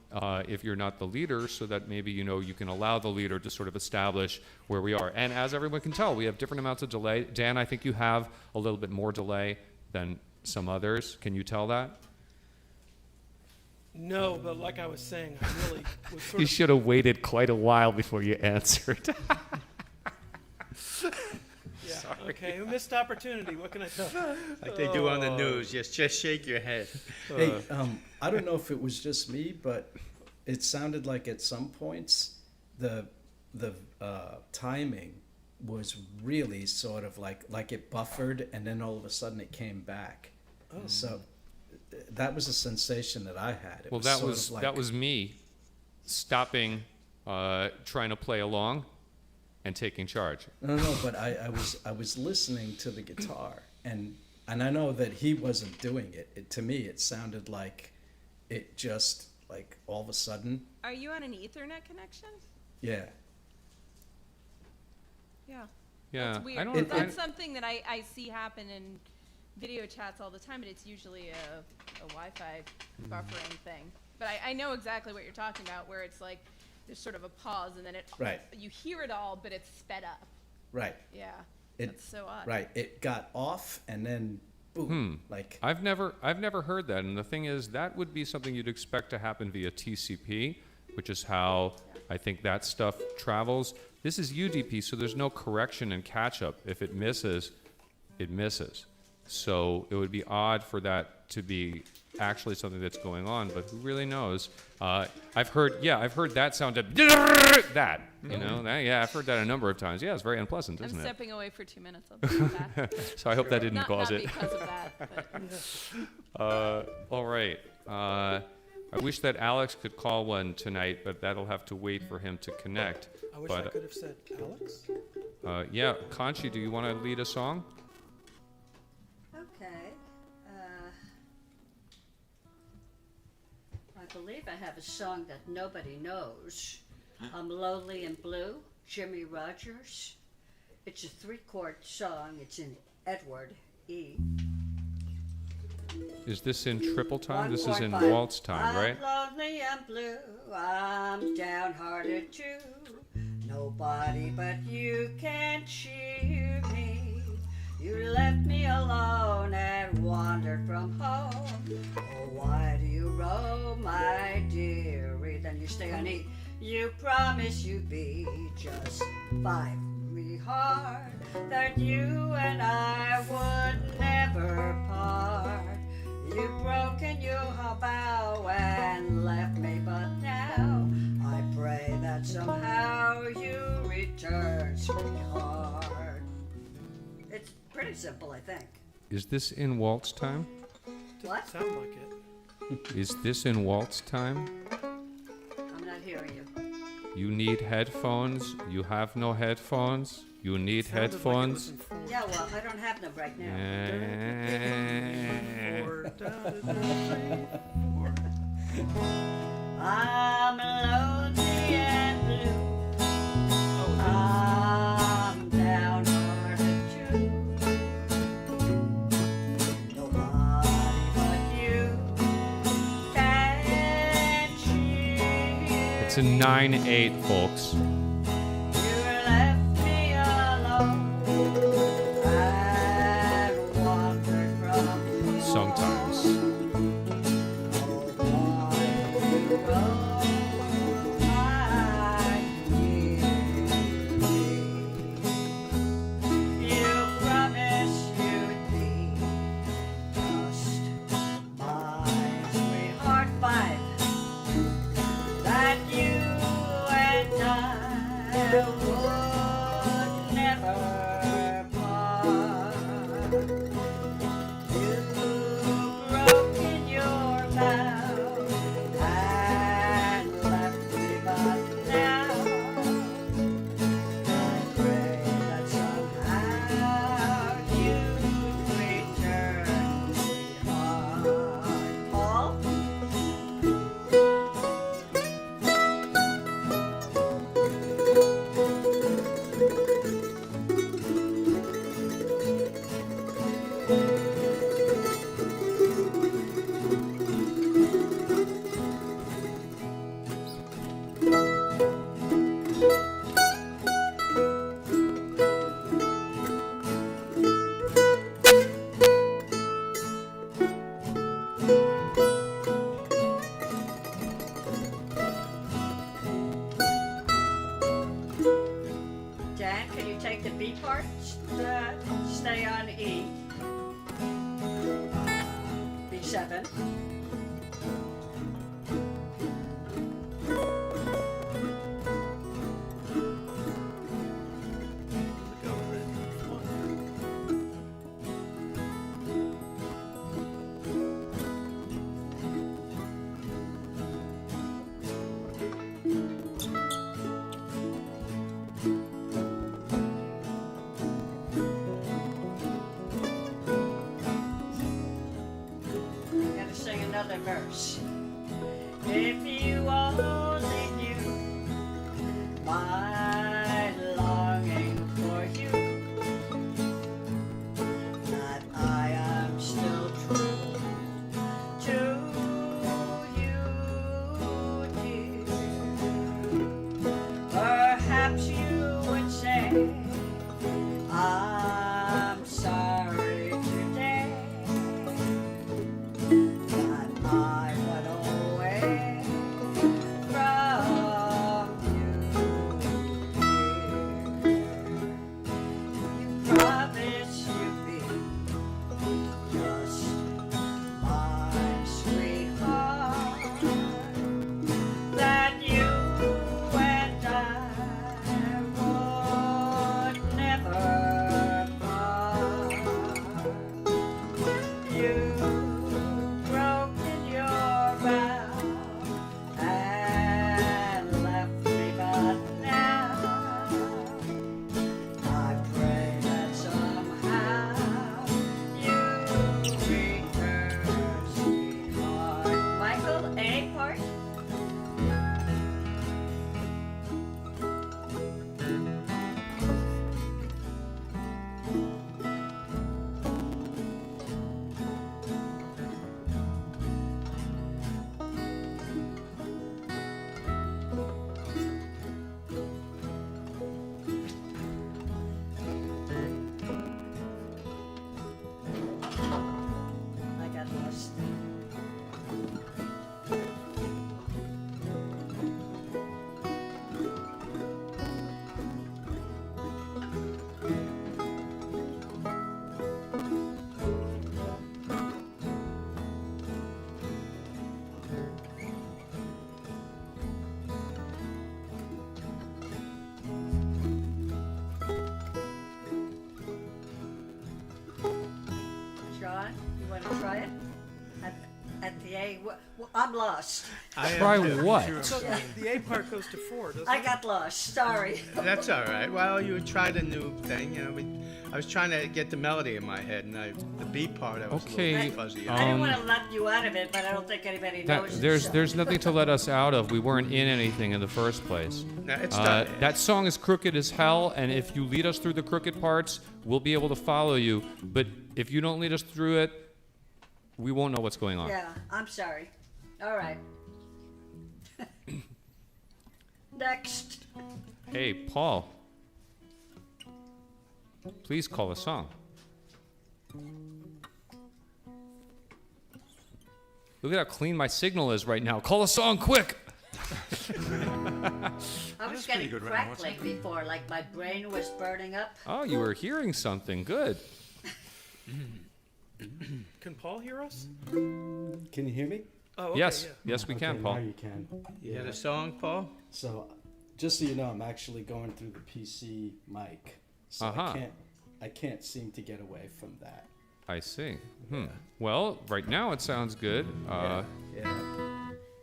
if you're not the leader, so that maybe you can allow the leader to sort of establish where we are. And as everyone can tell, we have different amounts of delay. Dan, I think you have a little bit more delay than some others. Can you tell that? No, but like I was saying, I really was sort You of... should have waited quite a while before you answered. Yeah, okay, a missed opportunity. What can I tell? Like they do on the news, just shake your head. Hey, I don't know if it was just me, but it sounded like at some points the timing was really sort of like it buffered, and then all of a sudden it came back. Oh. So that was a sensation that I had. It Well, sort of that was me stopping, trying to play along, and taking charge. No, but I was listening to the guitar, and I know that he wasn't doing it. To me, it sounded like it just like all of a sudden. Are you on an Ethernet connection? Yeah. Yeah. Yeah, That's weird. I don't. That's something that I see happen in video chats all the time, but it's usually a Wi-Fi buffering thing. But I know exactly what you're talking about, where it's like there's sort of a pause, and then Right. you hear it all, but it's sped up. Right. Yeah. It, That's so odd. Right. It got off and then boom. Like I've never heard that, and the thing is, that would be something you'd expect to happen via TCP, which is how I think that stuff travels. This is UDP, so there's no correction and catch-up. If it misses, it misses. So it would be odd for that to be actually something that's going on, but who really knows? I've heard that sound that, I've heard that a number of times. Yeah, it's very unpleasant, I'm isn't it? stepping away for 2 minutes. I'll be back. So I hope that didn't not cause it. because of that, but All right. I wish that Alex could call one tonight, but that'll have to wait for him to connect. I wish I But could have said Alex. yeah, Conchi, do you want to lead a song? Okay. I believe I have a song that nobody knows. I'm Lonely and Blue, Jimmy Rogers. It's a 3-chord song. It's in Edward, E. Is this in triple time? This is in 1.5. waltz time, right? I'm lonely and blue, I'm downhearted too. Nobody but you can cheer me. You left me alone and wandered from home. Oh, why do you roam, my dearie? Then you stay on E. You promise you'd be just 5 me hard, that you and I would never part. You've broken your vow and left me, but now I pray that somehow you return, sweetheart. It's pretty simple, I think. Is this in waltz time? What? Sound like it. Is this in waltz time? I'm not hearing you. You need headphones. You have no headphones. You need Sounded headphones. Like it was in Yeah, well, I don't have them right now. I'm lonely and blue. I'm downhearted too. Nobody but you can cheer. It's a 9/8, folks. You left me alone and wandered from Sometimes. stay on E. B7. Gotta sing another verse. If you only knew my longing for you, that I am still true to you, dear. Perhaps you would say, I'm sorry today that I went away from you, dear. You promised you'd be just my sweetheart, that you and I would never part. You've broken your vow and left me, but now I pray that somehow you return, sweetheart. Michael, A part? I got lost. John, you want to try it? At the A, I'm lost. Try what? So the A part goes to 4, doesn't I it? got lost. Sorry. That's all right. Well, you tried a new thing. You know, I was trying to get the melody in my head, and the B part I was a Okay, little fuzzy. I didn't want to let you out of it, but I don't think anybody knows it. so- There's nothing to let us out of. We weren't in anything in the first place. No, it's done. That song is crooked as hell, and if you lead us through the crooked parts, we'll be able to follow you. But if you don't lead us through it, we won't know what's going on. Yeah, I'm sorry. All right. Next. Hey, Paul. Please call a song. Look at how clean my signal is right now. Call a song quick! I was getting crackling before, like my brain was burning up. Oh, you were hearing something. Good. Can Paul hear us? Can you hear me? Oh, okay, Yes, yeah. yes, we can, Okay, Paul. Now you can. You had a song, Paul? So, just so you know, I'm actually going through the PC mic, so Uh-huh. I can't seem to get away from that. I see. Well, right now it sounds good. Yeah.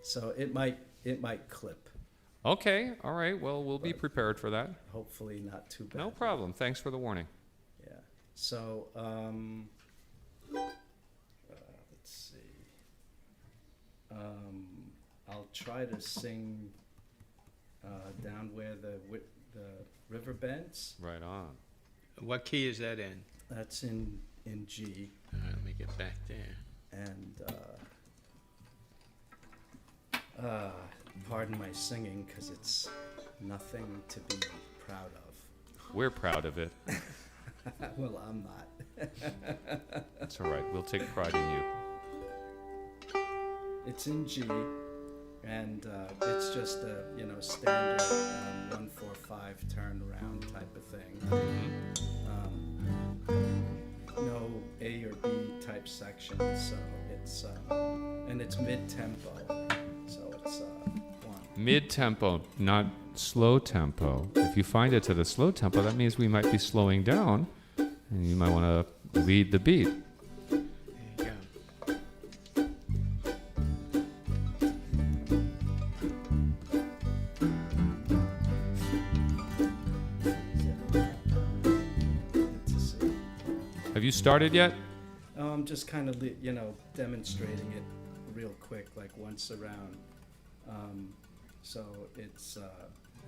So it might clip. Okay, all right. Well, we'll be prepared for that. Hopefully not too bad. No problem. Thanks for the warning. Yeah. So let's see. I'll try to sing down where the river bends. Right on. What key is that in? That's in G, All right, let me get back there. and pardon my singing because it's nothing to be proud of. We're proud of it. Well, I'm not. That's all right. We'll take pride in you. It's in G, and it's just a standard 1-4-5 turnaround type of thing. section. So it's and it's mid-tempo. So it's one. Mid-tempo, not slow tempo. If you find it's at a slow tempo, that means we might be slowing down, and you might want to lead the beat. There you go. To see. Have you started yet? I'm just kind of demonstrating it real quick, like once around. So it's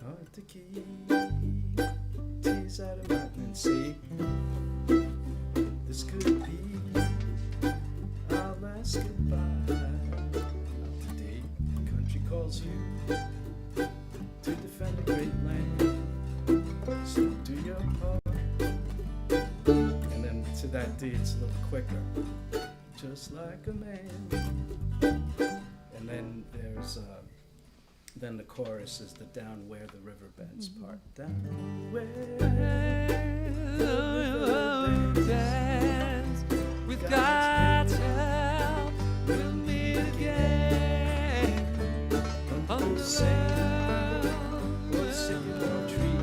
hard to keep tears out of mountain sea. This could be our last goodbye. Out today, the country calls you to defend a great land. So do your part. And then to that D, it's a little quicker. Just like a man. And then there's then the chorus is the down where the river bends part. Down where the river bends, with God's help we'll meet again. On the same old single tree,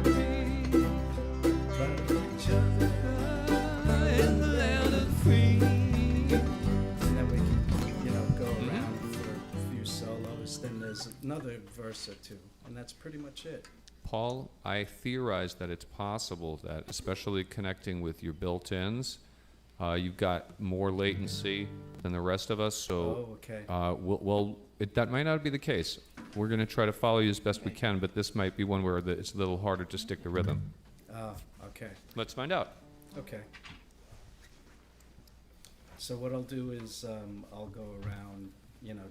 try to each other in the land of the free. And then we can, go around for a few solos. Then there's another verse or two, and that's pretty much it. Paul, I theorize that it's possible that, especially connecting with your built-ins, you've got more latency than the rest of us, so Oh, okay. that might not be the case. We're going to try to follow you as best we can, but this might be one where it's a little harder to stick the rhythm. Okay. Let's find out. Okay. So what I'll do is I'll go around,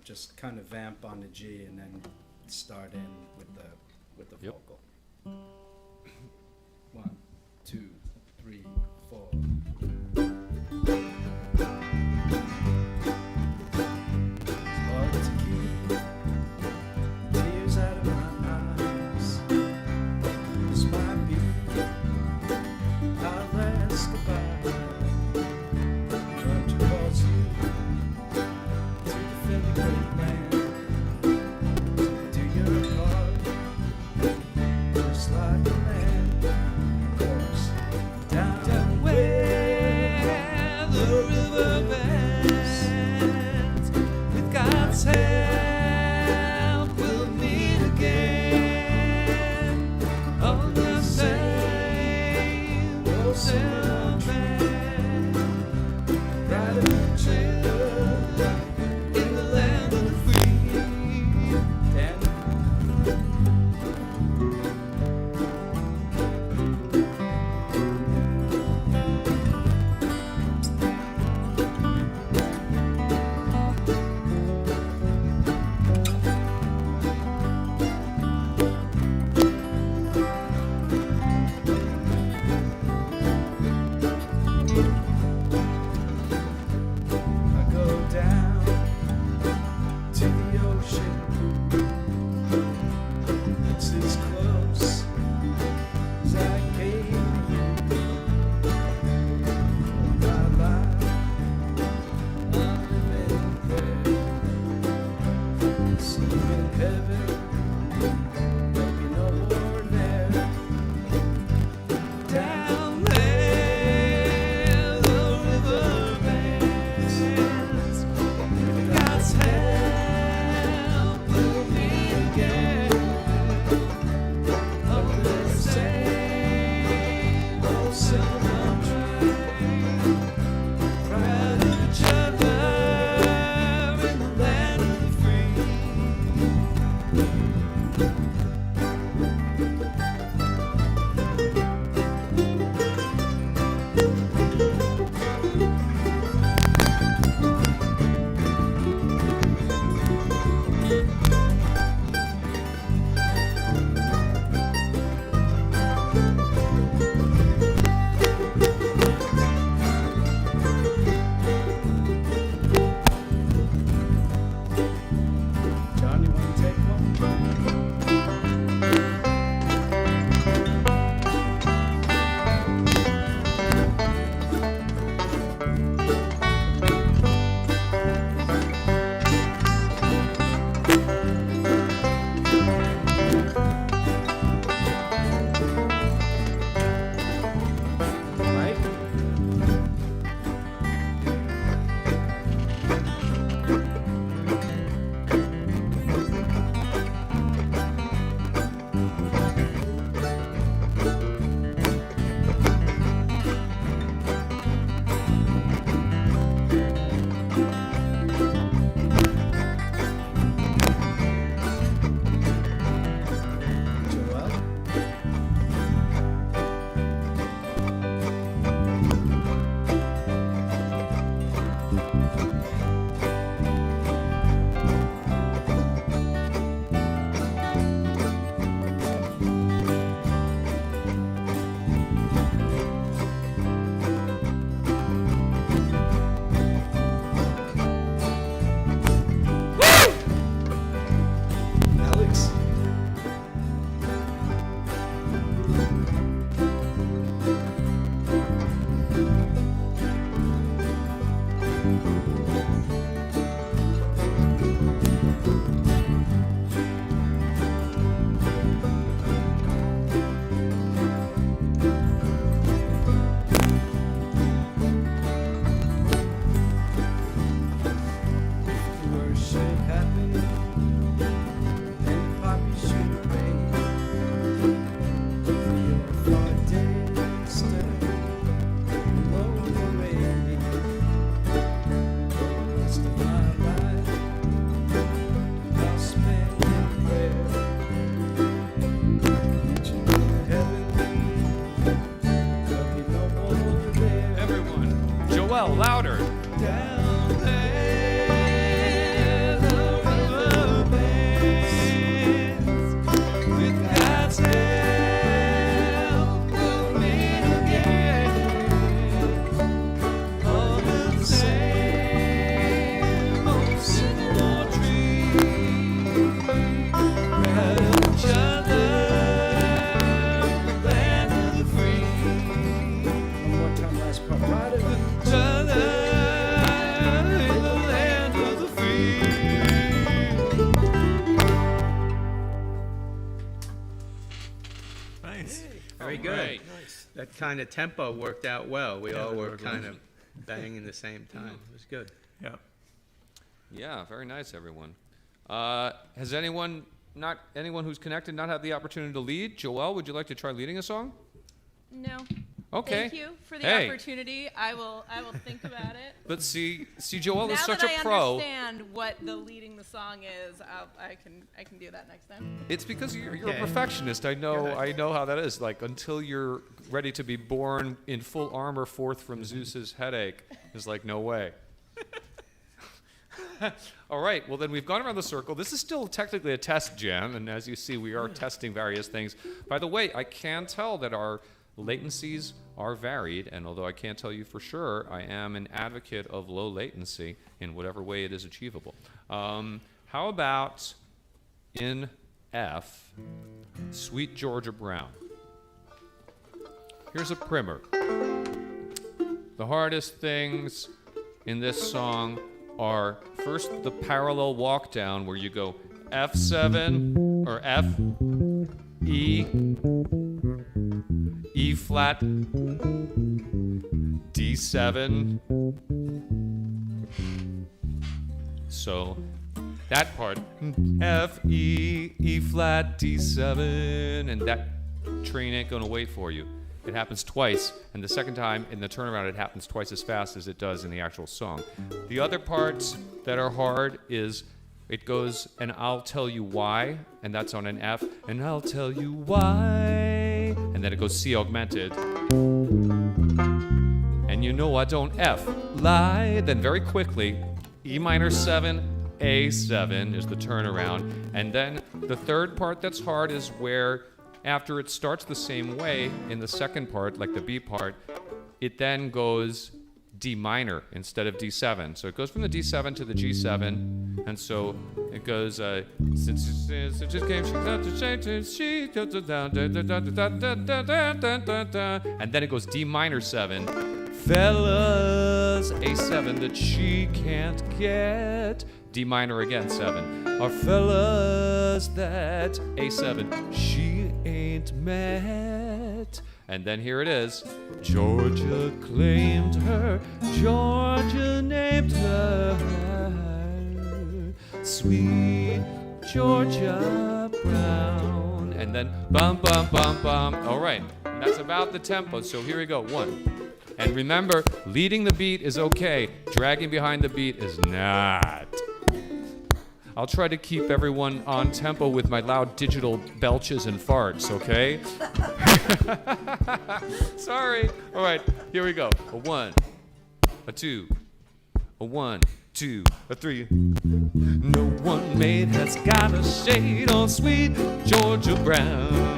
just kind of vamp on the G and then start in with the Yep. vocal. 1, 2, 3, 4. Hard to keep tears out of my eyes. This might be our last goodbye. Country calls you to defend the great land. Do your part, just like a man. Of course, down where the river bends, with God's help we'll meet again on the same old sand, right of each other in the land of the free. I go down to the ocean. It's as close as I came. My life, I'm living there. Seeing heaven, looking over there. Down there, the river bends. With God's help, we'll meet again on the same old silver train. Proud of each other in the land of the free. John, you want to take one? Nice. Very good. Right. That kind of tempo worked out well. We Yeah, all that were worked kind well. of banging the same time. It was good. Yeah. Yeah, very nice, everyone. Has anyone who's connected not had the opportunity to lead? Joelle, would you like to try leading a song? No. Okay. Thank you for the Hey. opportunity. I will think about it. But see, Joelle Now is such that a I pro. understand what the leading the song is, I can do that next time. It's because you're a Okay. perfectionist. I Good. know how that is. Like until you're ready to be born in full armor forth from Zeus's headache, is like no way. All right, well then we've gone around the circle. This is still technically a test jam, and as you see, we are testing various things. By the way, I can tell that our latencies are varied, and although I can't tell you for sure, I am an advocate of low latency in whatever way it is achievable. How about in F, Sweet Georgia Brown? Here's a primer. The hardest things in this song are first the parallel walk down where you go F7 or F, E, E flat, D7. So that part, F, E, E flat, D7, and that train ain't gonna wait for you. It happens twice, and the second time in the turnaround it happens twice as fast as it does in the actual song. The other parts that are hard is it goes, and I'll tell you why, and that's on an F, and I'll tell you why, and then it goes C augmented. And you know I don't F, lie, then very quickly, E minor 7, A7 is the turnaround, and then the third part that's hard is where after it starts the same way in the second part, like the B part, it then goes D minor instead of D7. So it goes from the D7 to the G7, and so it goes, since it just came, and then it goes D minor 7, fellas, A7 that she can't get, D minor again 7, are fellas that A7 she ain't met. And then here it is, Georgia claimed her, Georgia named her, Sweet Georgia Brown. And then bum bum bum bum. All right, and that's about the tempo. So here we go, 1. And remember, leading the beat is okay, dragging behind the beat is not. I'll try to keep everyone on tempo with my loud digital belches and farts, okay? Sorry. All right, here we go. A 1, a 2, a 1, 2, a 3. No one maid has got a shade on Sweet Georgia Brown.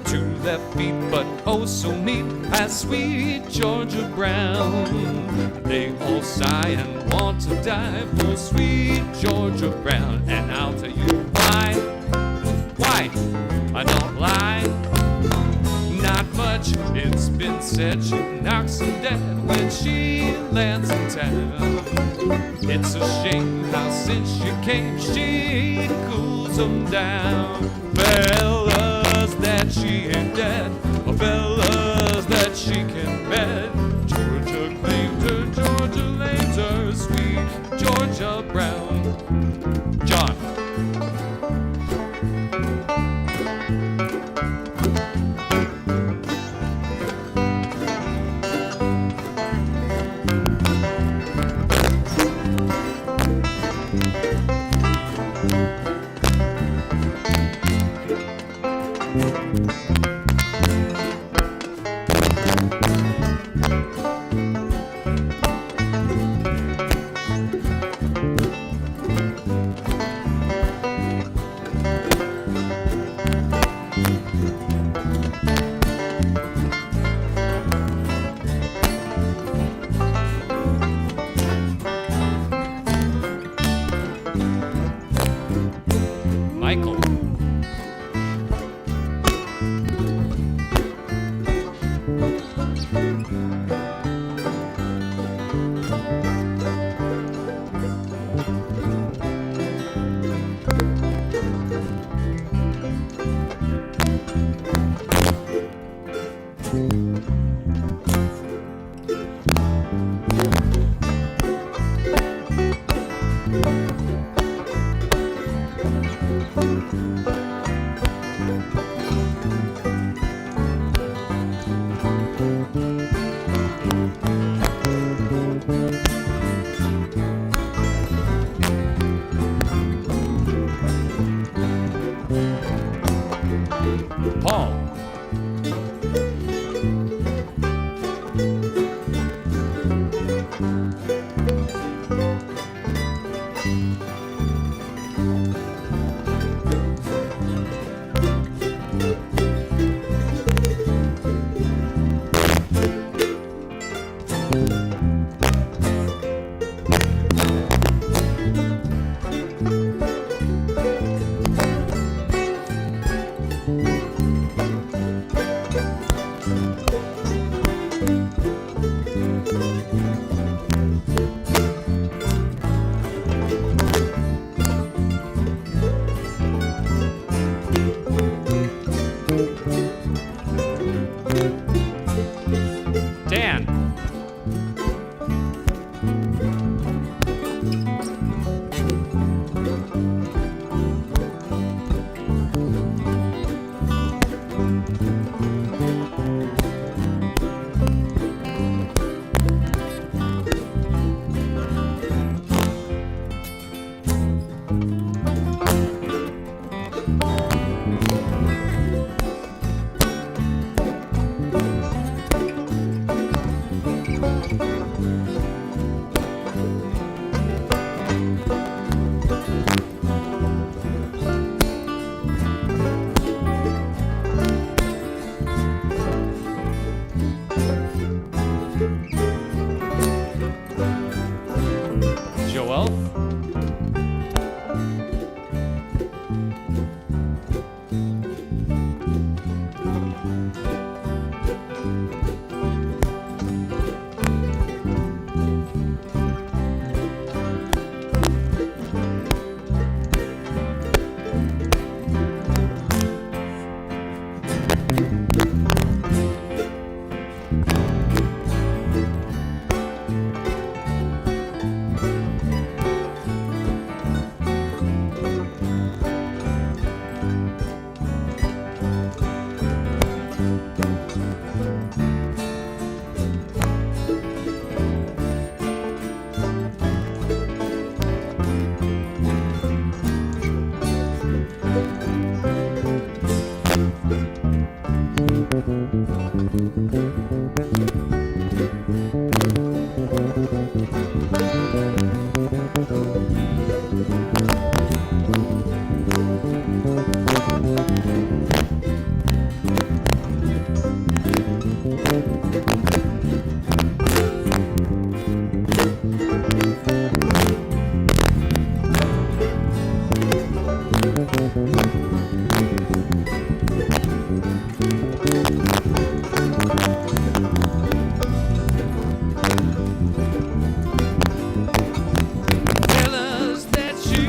2 left feet, but oh so neat as Sweet Georgia Brown. They all sigh and want to die for Sweet Georgia Brown. And I'll tell you why. Why? I don't lie. Not much, it's been said she knocks them dead when she lands in town. It's a shame how since she came she cools them down. Fellas that she ain't dead, or fellas that she can bet. Georgia claimed her, Georgia laid her, Sweet Georgia Brown. John. Michael. Paul. Dan. Joel. Fellas that she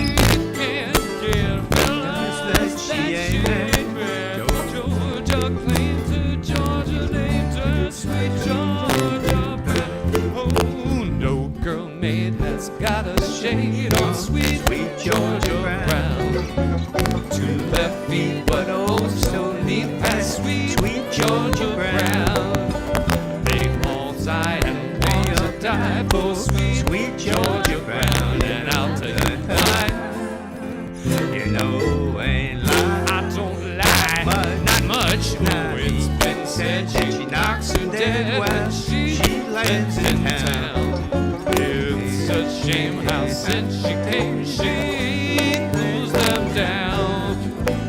can get, fellas that she ain't met. Georgia claims to Georgia named her sweet Georgia Brown. Oh, no girl made has got a shade on sweet Georgia Brown. Two left feet, but oh so neat as sweet Georgia Brown. They all sigh and they'll die for sweet Georgia Brown. And I'll tell you why. You know, ain't lie. I don't lie, not much. No, it's been said she knocks her dead when she lands in town. It's a shame how since she came she pulls them down.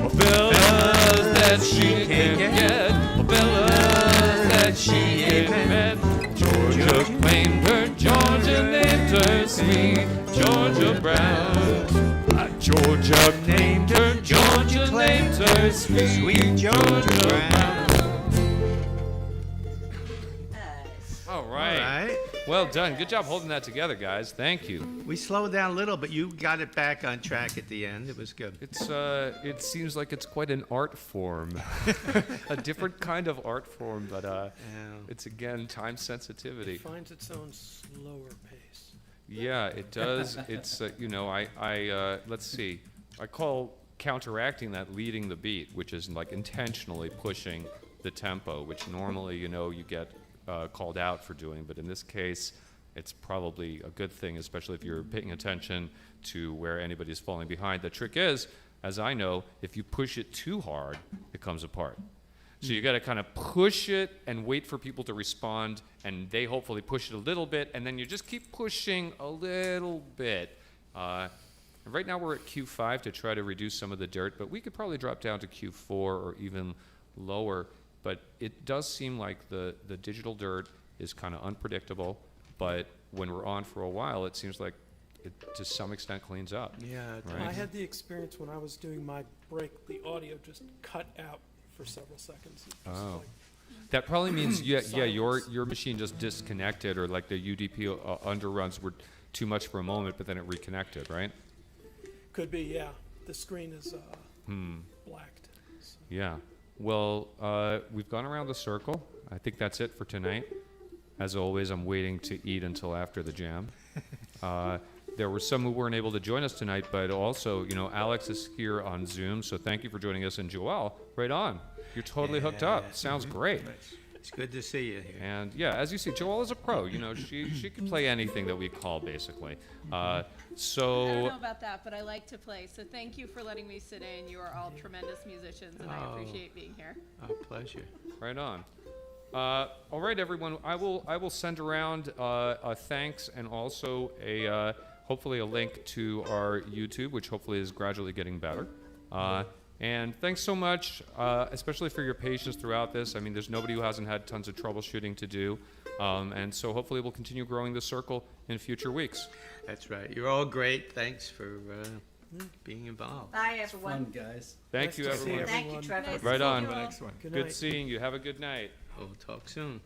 Fellas that she can get, fellas that she ain't met. Georgia claimed her, Georgia named her sweet Georgia Brown. Georgia named her, Georgia named her sweet Georgia Brown. Nice. All All right. right. Well done. Good job holding that together, guys. Thank you. We slowed down a little, but you got it back on track at the end. It was good. It seems like it's quite an art form, a different kind of art form, but it's again time sensitivity. Finds its own slower pace. Yeah, it does. It's let's see. I call counteracting that leading the beat, which is like intentionally pushing the tempo, which normally you get called out for doing, but in this case, it's probably a good thing, especially if you're paying attention to where anybody's falling behind. The trick is as I know, if you push it too hard, it comes apart. So you got to kind of push it and wait for people to respond, and they hopefully push it a little bit, and then you just keep pushing a little bit. Right now we're at Q5 to try to reduce some of the dirt, but we could probably drop down to Q4 or even lower. But it does seem like the digital dirt is kind of unpredictable, but when we're on for a while, it seems like it to some extent cleans up. Yeah, Right. I had the experience when I was doing my break, the audio just cut out for several seconds. It just, Oh. like, That probably means, your Silence. machine just disconnected, or like the UDP underruns were too much for a moment, but then it reconnected, right? could be, yeah. The screen is blacked. So. Yeah. Well, we've gone around the circle. I think that's it for tonight. As always, I'm waiting to eat until after the jam. There were some who weren't able to join us tonight, but also, Alex is here on Zoom, so thank you for joining us. And Joelle, right on. You're totally hooked up. Yeah. Sounds great. It's good to see you here. And yeah, as you see, Joelle is a pro. She can play anything that we call, basically. I don't So know about that, but I like to play. So thank you for letting me sit in. You are all tremendous musicians, and I Oh. appreciate being here. Our pleasure. right on. All right, everyone. I will send around a thanks and also a hopefully a link to our YouTube, which hopefully is gradually getting better. And thanks so much, especially for your patience throughout this. I mean, there's nobody who hasn't had tons of troubleshooting to do. And so hopefully we'll continue growing the circle in future weeks. That's right. You're all great. Thanks for being involved. Bye, everyone. guys. Thank Nice you, to see everyone. Thank you, Trevor. Nice to Right see on. you all. Next one. Good Good night. seeing you. Have a good night. We'll talk soon.